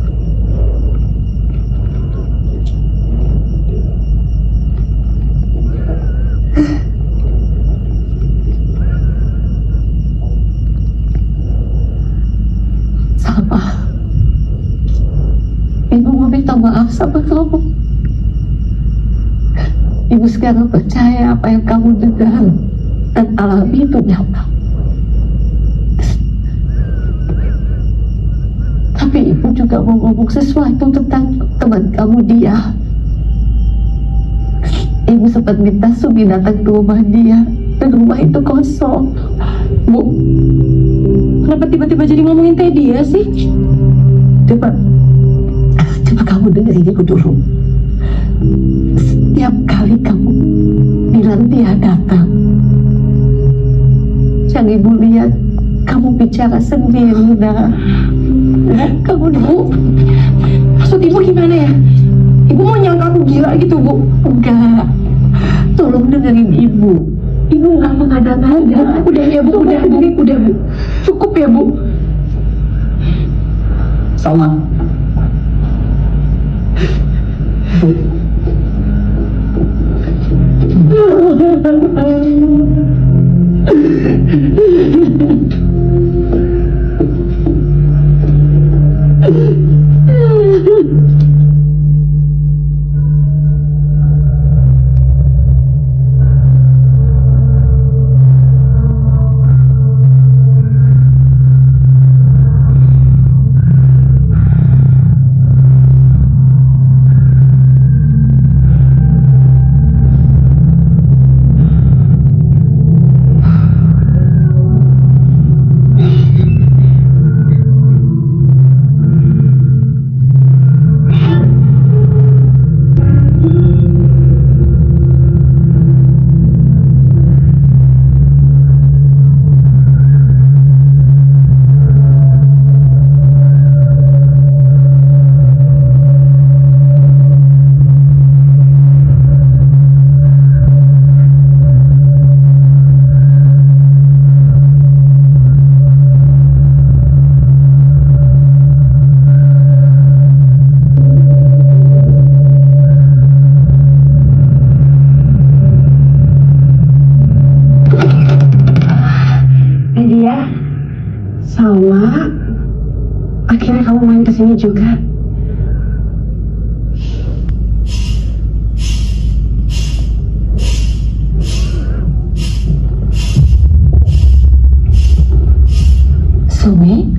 Salma, ibu mau minta maaf sama kamu. Ibu sekarang percaya apa yang kamu dengar dan alami itu nyata. Tapi ibu juga mau ngomong sesuatu tentang teman kamu dia. Ibu sempat minta Sumi datang ke rumah dia dan rumah itu kosong. Bu, kenapa tiba-tiba jadi ngomongin kayak dia sih? Coba kamu dengerin ibu dulu. Setiap kali kamu bilang dia datang, yang ibu lihat kamu bicara sendiri, kamu dulu. Maksud ibu gimana ya? Ibu mau nyangka aku gila gitu, Bu? Enggak, tolong dengerin ibu. Ibu nggak mengada-ngada. Udah ya, Bu. Udah, Bu. Cukup ya, Bu. Salma. Salma, akhirnya kamu main kesini juga. Sumi,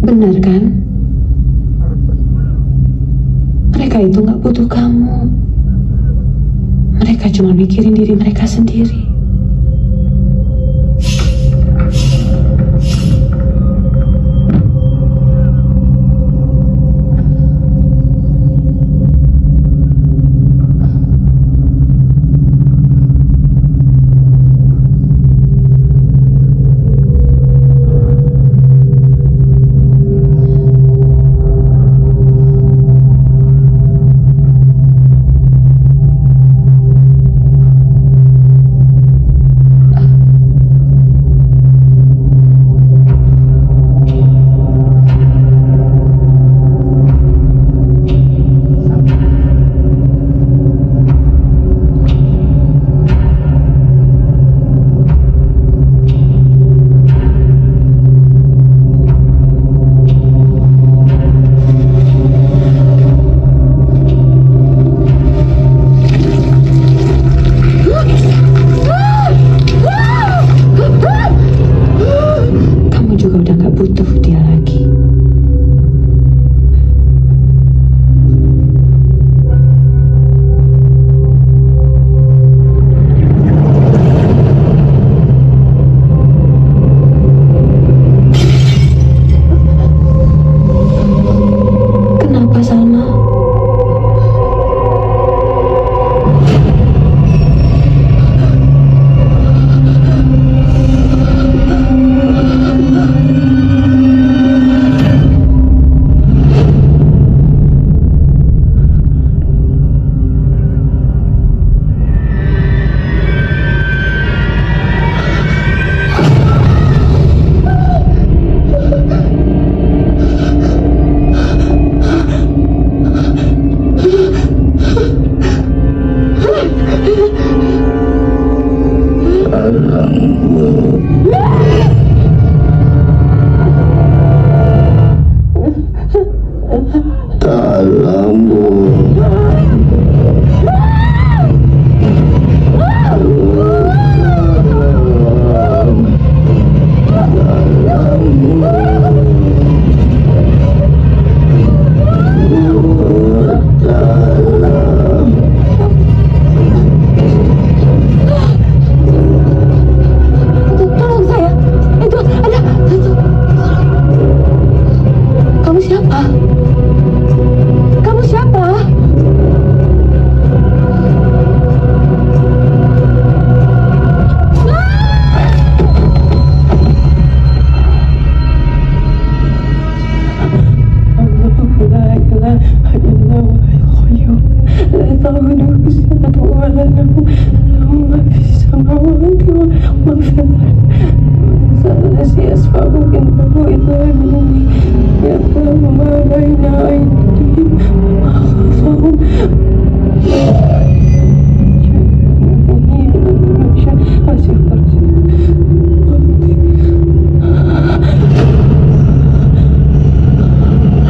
benar kan? Mereka itu nggak butuh kamu. Mereka cuma mikirin diri mereka sendiri. Tolong saya. Itu ada. Kamu siapa? Kamu siapa?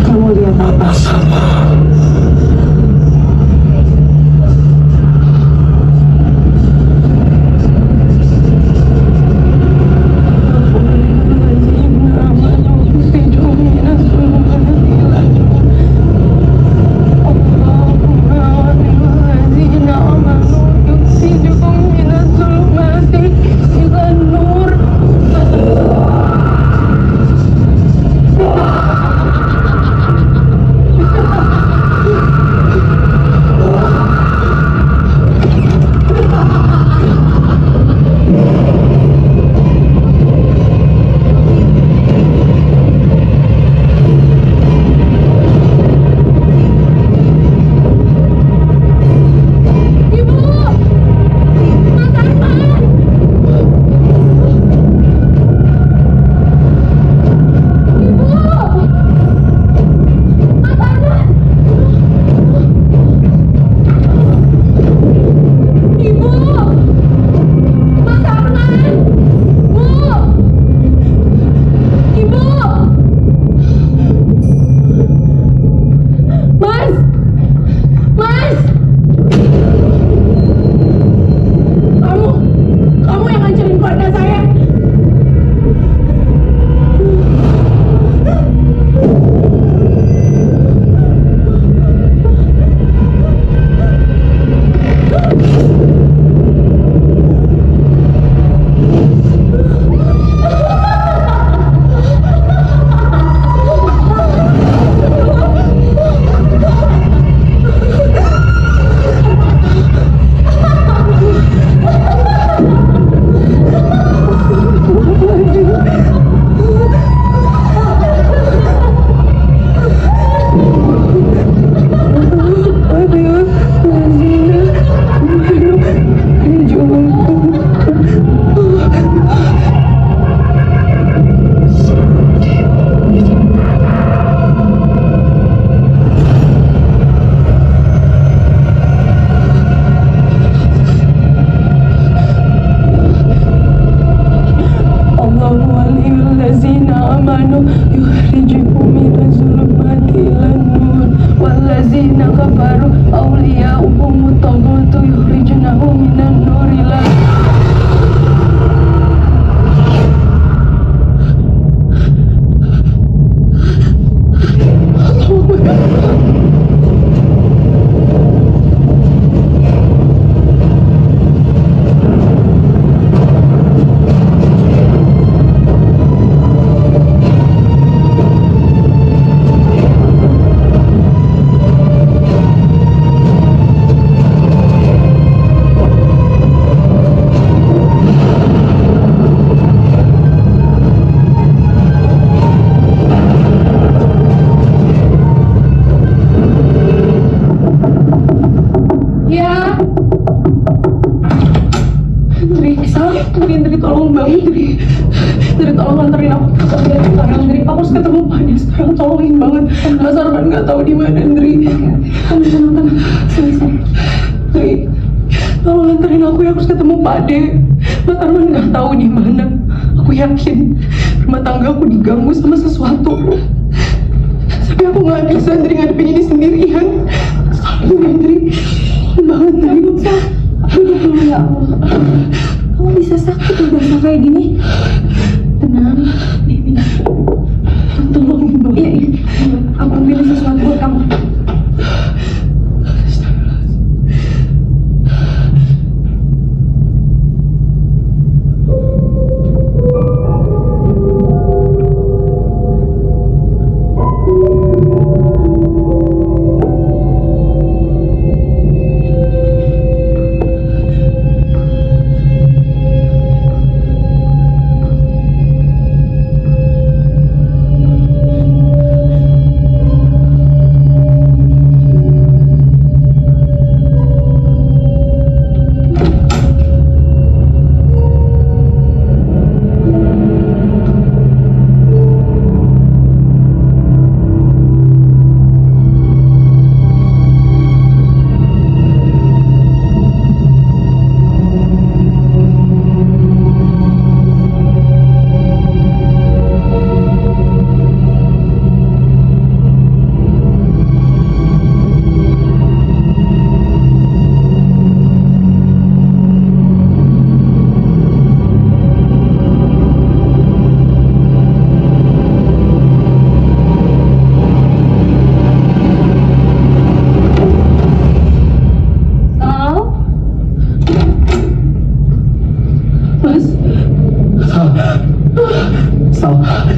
Kamu lihat apa? Dri, tolong banget Dri. Dri tolong anterin aku ke hospital sekarang Dri. Aku harus ketemu Fanya sekarang, tolongin banget. Mas Arman nggak tahu di mana Dri. Tenang. Dri, Tolong anterin aku ya, aku harus ketemu Pak De. Mas Arman nggak tahu di mana. Aku yakin rumah tangga aku diganggu sama sesuatu. Tapi aku nggak bisa Andri ngadepin ini sendirian. Tolong Andri, banget Andri. Ya Allah, kamu bisa sakit udah kayak gini. Tenang, Tolong Ibu. iya, aku ambil sesuatu buat kamu.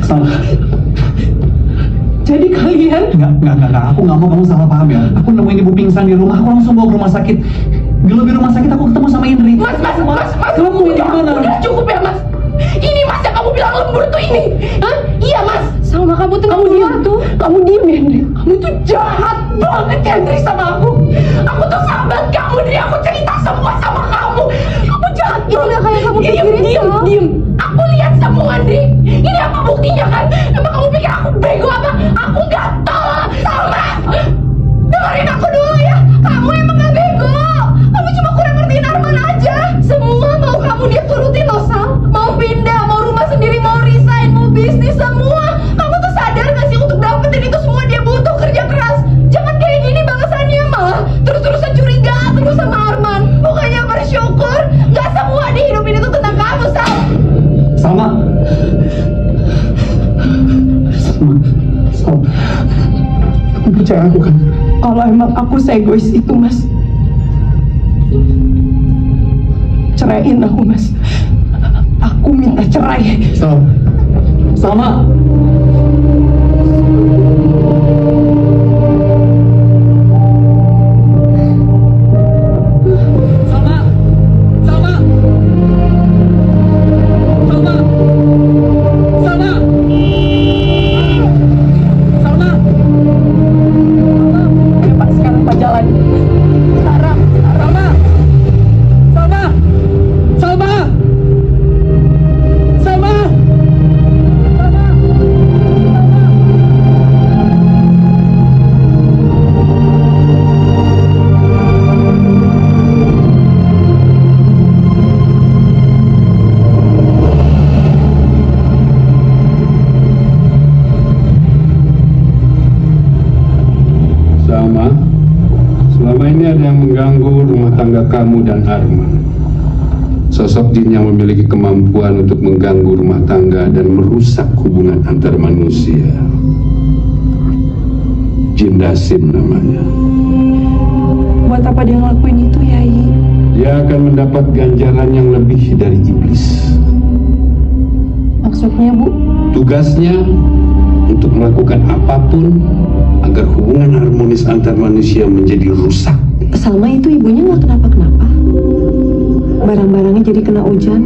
Sal. Jadi kalian Enggak, aku nggak mau kamu salah paham ya. Aku nemuin ibu pingsan di rumah, aku langsung bawa ke rumah sakit. Di lobi rumah sakit aku ketemu sama Indri. Mas, kamu udah cukup ya Mas. Ini Mas yang kamu bilang lembur tuh ini. Hah? Iya Mas. Sama kamu tuh Kamu diam tuh. Kamu diam ya Andri. Kamu tuh jahat banget ya Andri sama aku. Aku tuh sahabat kamu Andri. Aku cerita semua sama kamu. Kamu jahat Itu nggak kayak kamu pikirin, Sal. Diam. Aku lihat semua Andri. Ini apa buktinya kan? Emang kamu pikir aku bego apa? Aku nggak tahu. Salma, dengerin aku dulu ya. Kamu emang nggak bego. Kamu cuma kurang ngertiin Arman aja. Semua mau kamu dia turutin loh Sal. Mau pindah, mau rumah sendiri, mau resign, mau bisnis semua. Kamu tuh sadar gak sih untuk dapetin itu semua dia butuh kerja keras. Jangan kayak gini balasannya malah terus-terusan curiga terus sama Arman. Bukannya bersyukur. Gak semua di hidup ini tuh tentang kamu Sal. Salma. Kamu percaya aku kan? Kalau emang aku seegois itu Mas, ceraiin aku Mas. Aku minta cerai. Salma. Ayo Pak, sekarang Pak jalan. Sekarang. Sama, selama ini ada yang mengganggu rumah tangga kamu dan Arman. Sosok jin yang memiliki kemampuan untuk mengganggu rumah tangga dan merusak hubungan antar manusia. Jin Dasim namanya. Buat apa dia ngelakuin itu, Yai? Dia akan mendapat ganjaran yang lebih dari iblis. Maksudnya, Bu? Tugasnya untuk melakukan apapun agar hubungan harmonis antar manusia menjadi rusak. Salma itu ibunya nggak kenapa-kenapa. Barang-barangnya jadi kena hujan.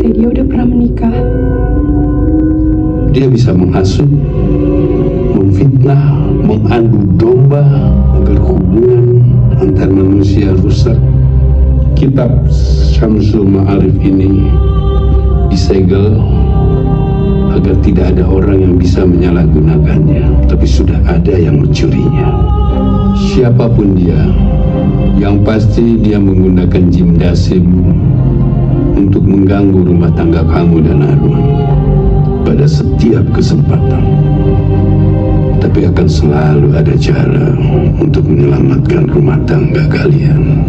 Dia udah pernah menikah. Dia bisa menghasut, memfitnah, mengadu domba agar hubungan antar manusia rusak. Kitab Syamsul Ma'arif ini disegel agar tidak ada orang yang bisa menyalahgunakannya, tapi sudah ada yang mencurinya. Siapapun dia, yang pasti dia menggunakan jin dasim untuk mengganggu rumah tangga kamu dan Harun pada setiap kesempatan. Tapi akan selalu ada cara untuk menyelamatkan rumah tangga kalian.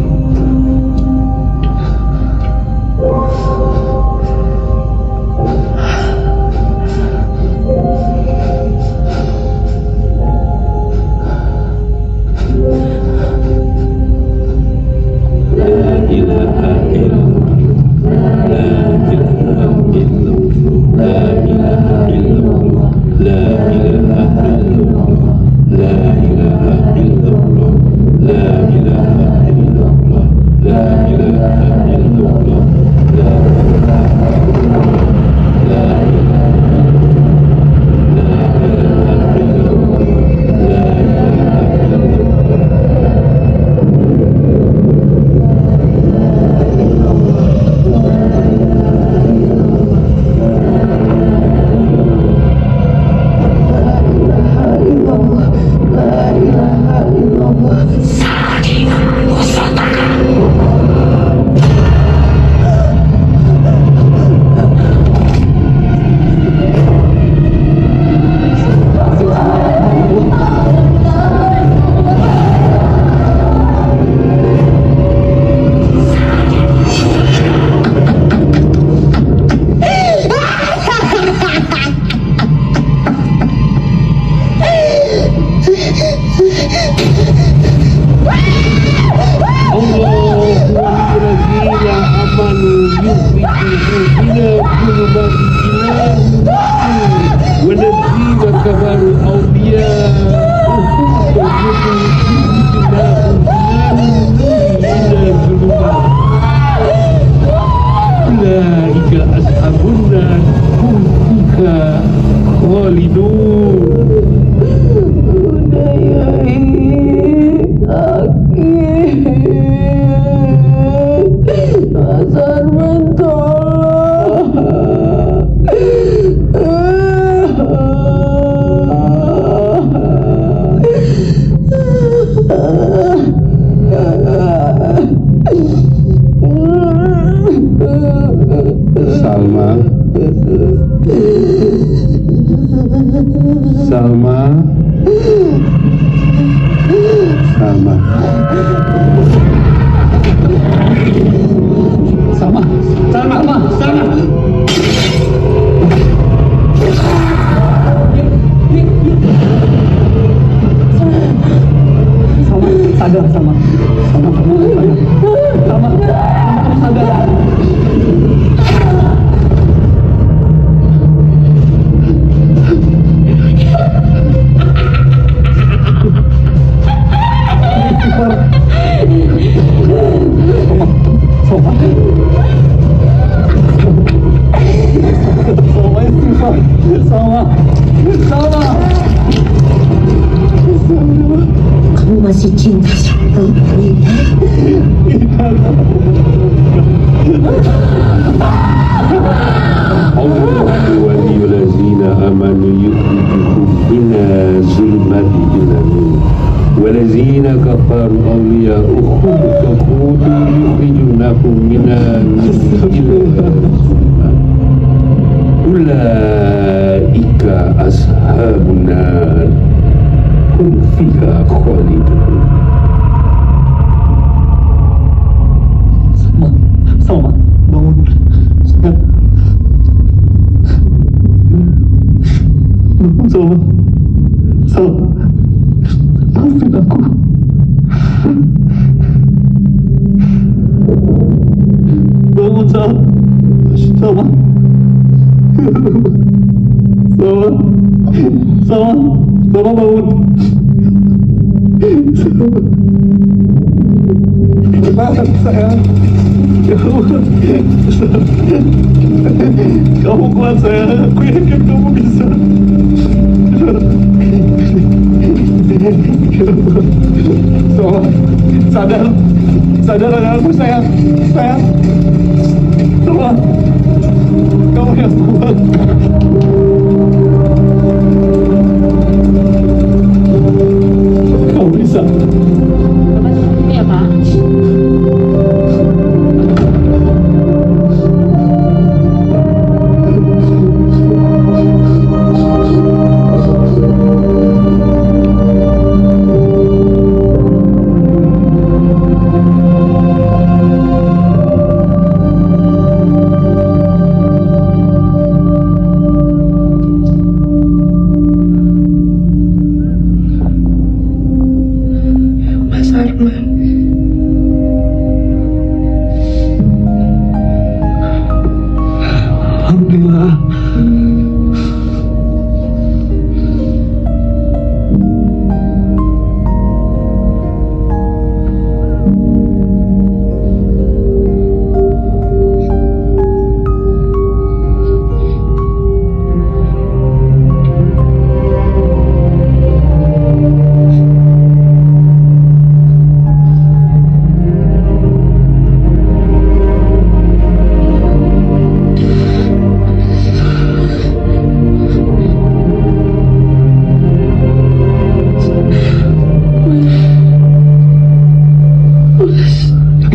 Kamu masih cinta sama Putri? Allahu waliyul ladzina amanu yukhrijuhum minaz zulumati ilan nur waladzina kafaru awliya'uhum taqutu yukhrijunahum minan nur ilal zulumati ulaika ashabun nar hum fiha khalidun. Salma, bangun. Sudah. Bangun, Salma. Salma, maafin aku. Bangun, Salma. Salma. Salma. Salma. Salma, bangun. Sayang. Kamu kuat, sayang. Aku yakin kamu bisa. Sadar. Sadar aku, sayang. Sayang. Kamu yang kuat. Man. Alhamdulillah.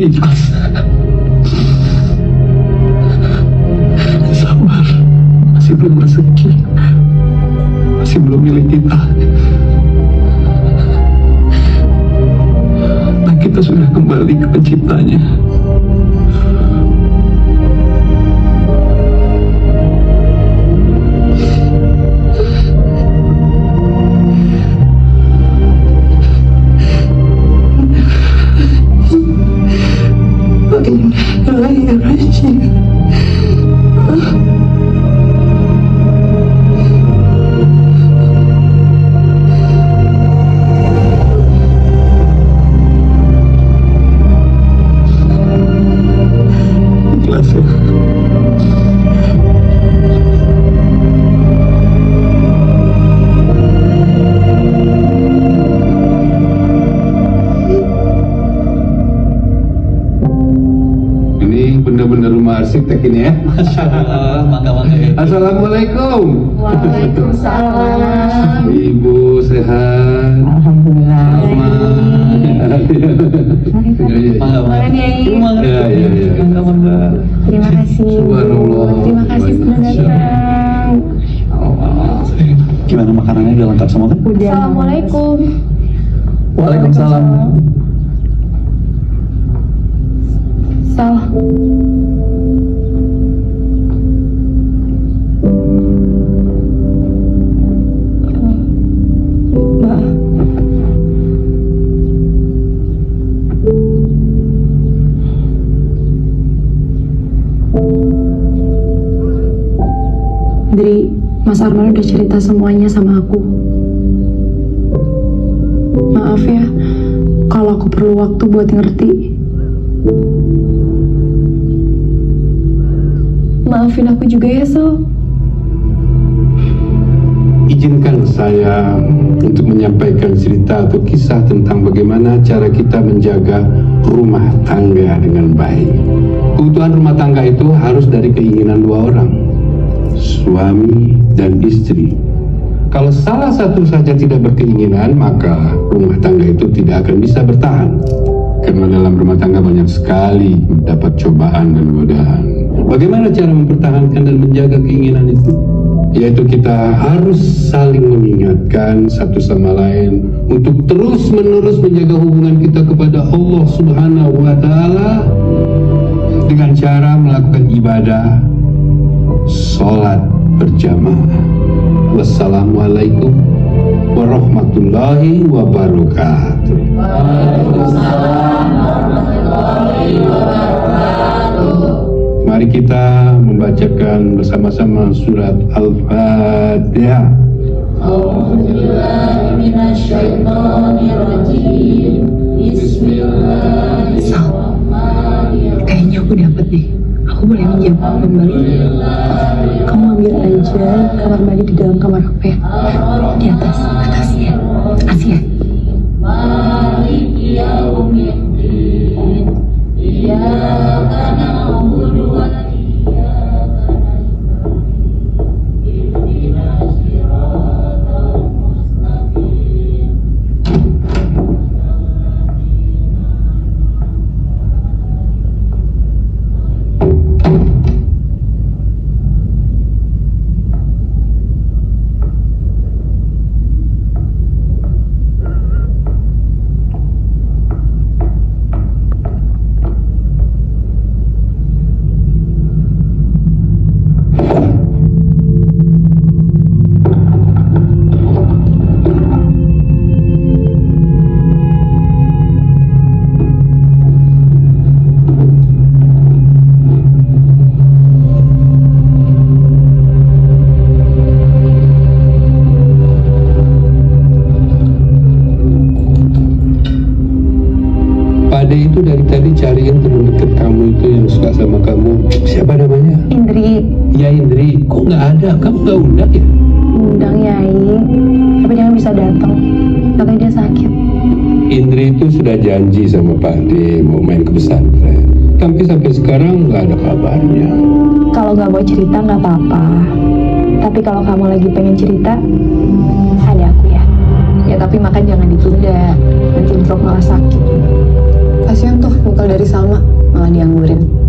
Ikhlas. Sabar. Masih belum rezeki. Masih belum milik kita. Dan kita sudah kembali ke penciptanya. Ikhlas ya. Ini benar-benar rumah arsitek ini ya. Assalamualaikum. Waalaikumsalam. Ibu sehat. Alhamdulillah. Ya, ya, ya. Terima kasih. Subhanallah. Terima kasih sudah datang. Gimana makanannya udah lengkap semua kan? Assalamualaikum. Waalaikumsalam. Sal. Mbak. Dri, Mas Arman udah cerita semuanya sama aku. Maaf ya, kalau aku perlu waktu buat ngerti. Maafin aku juga ya, Sal. Izinkan saya untuk menyampaikan cerita atau kisah tentang bagaimana cara kita menjaga rumah tangga dengan baik. Keutuhan rumah tangga itu harus dari keinginan dua orang, suami dan istri. Kalau salah satu saja tidak berkeinginan, maka rumah tangga itu tidak akan bisa bertahan. Karena dalam rumah tangga banyak sekali mendapat cobaan dan godaan. Bagaimana cara mempertahankan dan menjaga keinginan itu? Yaitu kita harus saling mengingatkan satu sama lain untuk terus-menerus menjaga hubungan kita kepada Allah Subhanahu wa Ta'ala dengan cara melakukan ibadah, sholat berjamaah. Wassalamualaikum warahmatullahi wabarakatuh. Mari kita membacakan bersama-sama surat Al-Fatihah. Kayaknya aku dapat deh. Aku boleh minjem kamar mandi. Kamu ambil aja kamar mandi di dalam kamar aku ya. Di atas ya. Kasih ya. Pak Ade itu dari tadi cariin teman dekat kamu itu yang suka sama kamu. Siapa namanya? Indri, Ya Indri. Kok nggak ada? Kamu nggak undang ya? undang Yai, tapi dia nggak bisa datang, katanya dia sakit. Indri itu sudah janji sama Pak Ade mau main ke pesantren. Tapi sampai sekarang nggak ada kabarnya. Kalau nggak mau cerita nggak apa-apa. Tapi kalau kamu lagi pengen cerita, ada aku ya. Ya tapi makan jangan ditunda, nanti perut malah sakit. Kasihan tuh bekal dari Salma, malah dianggurin.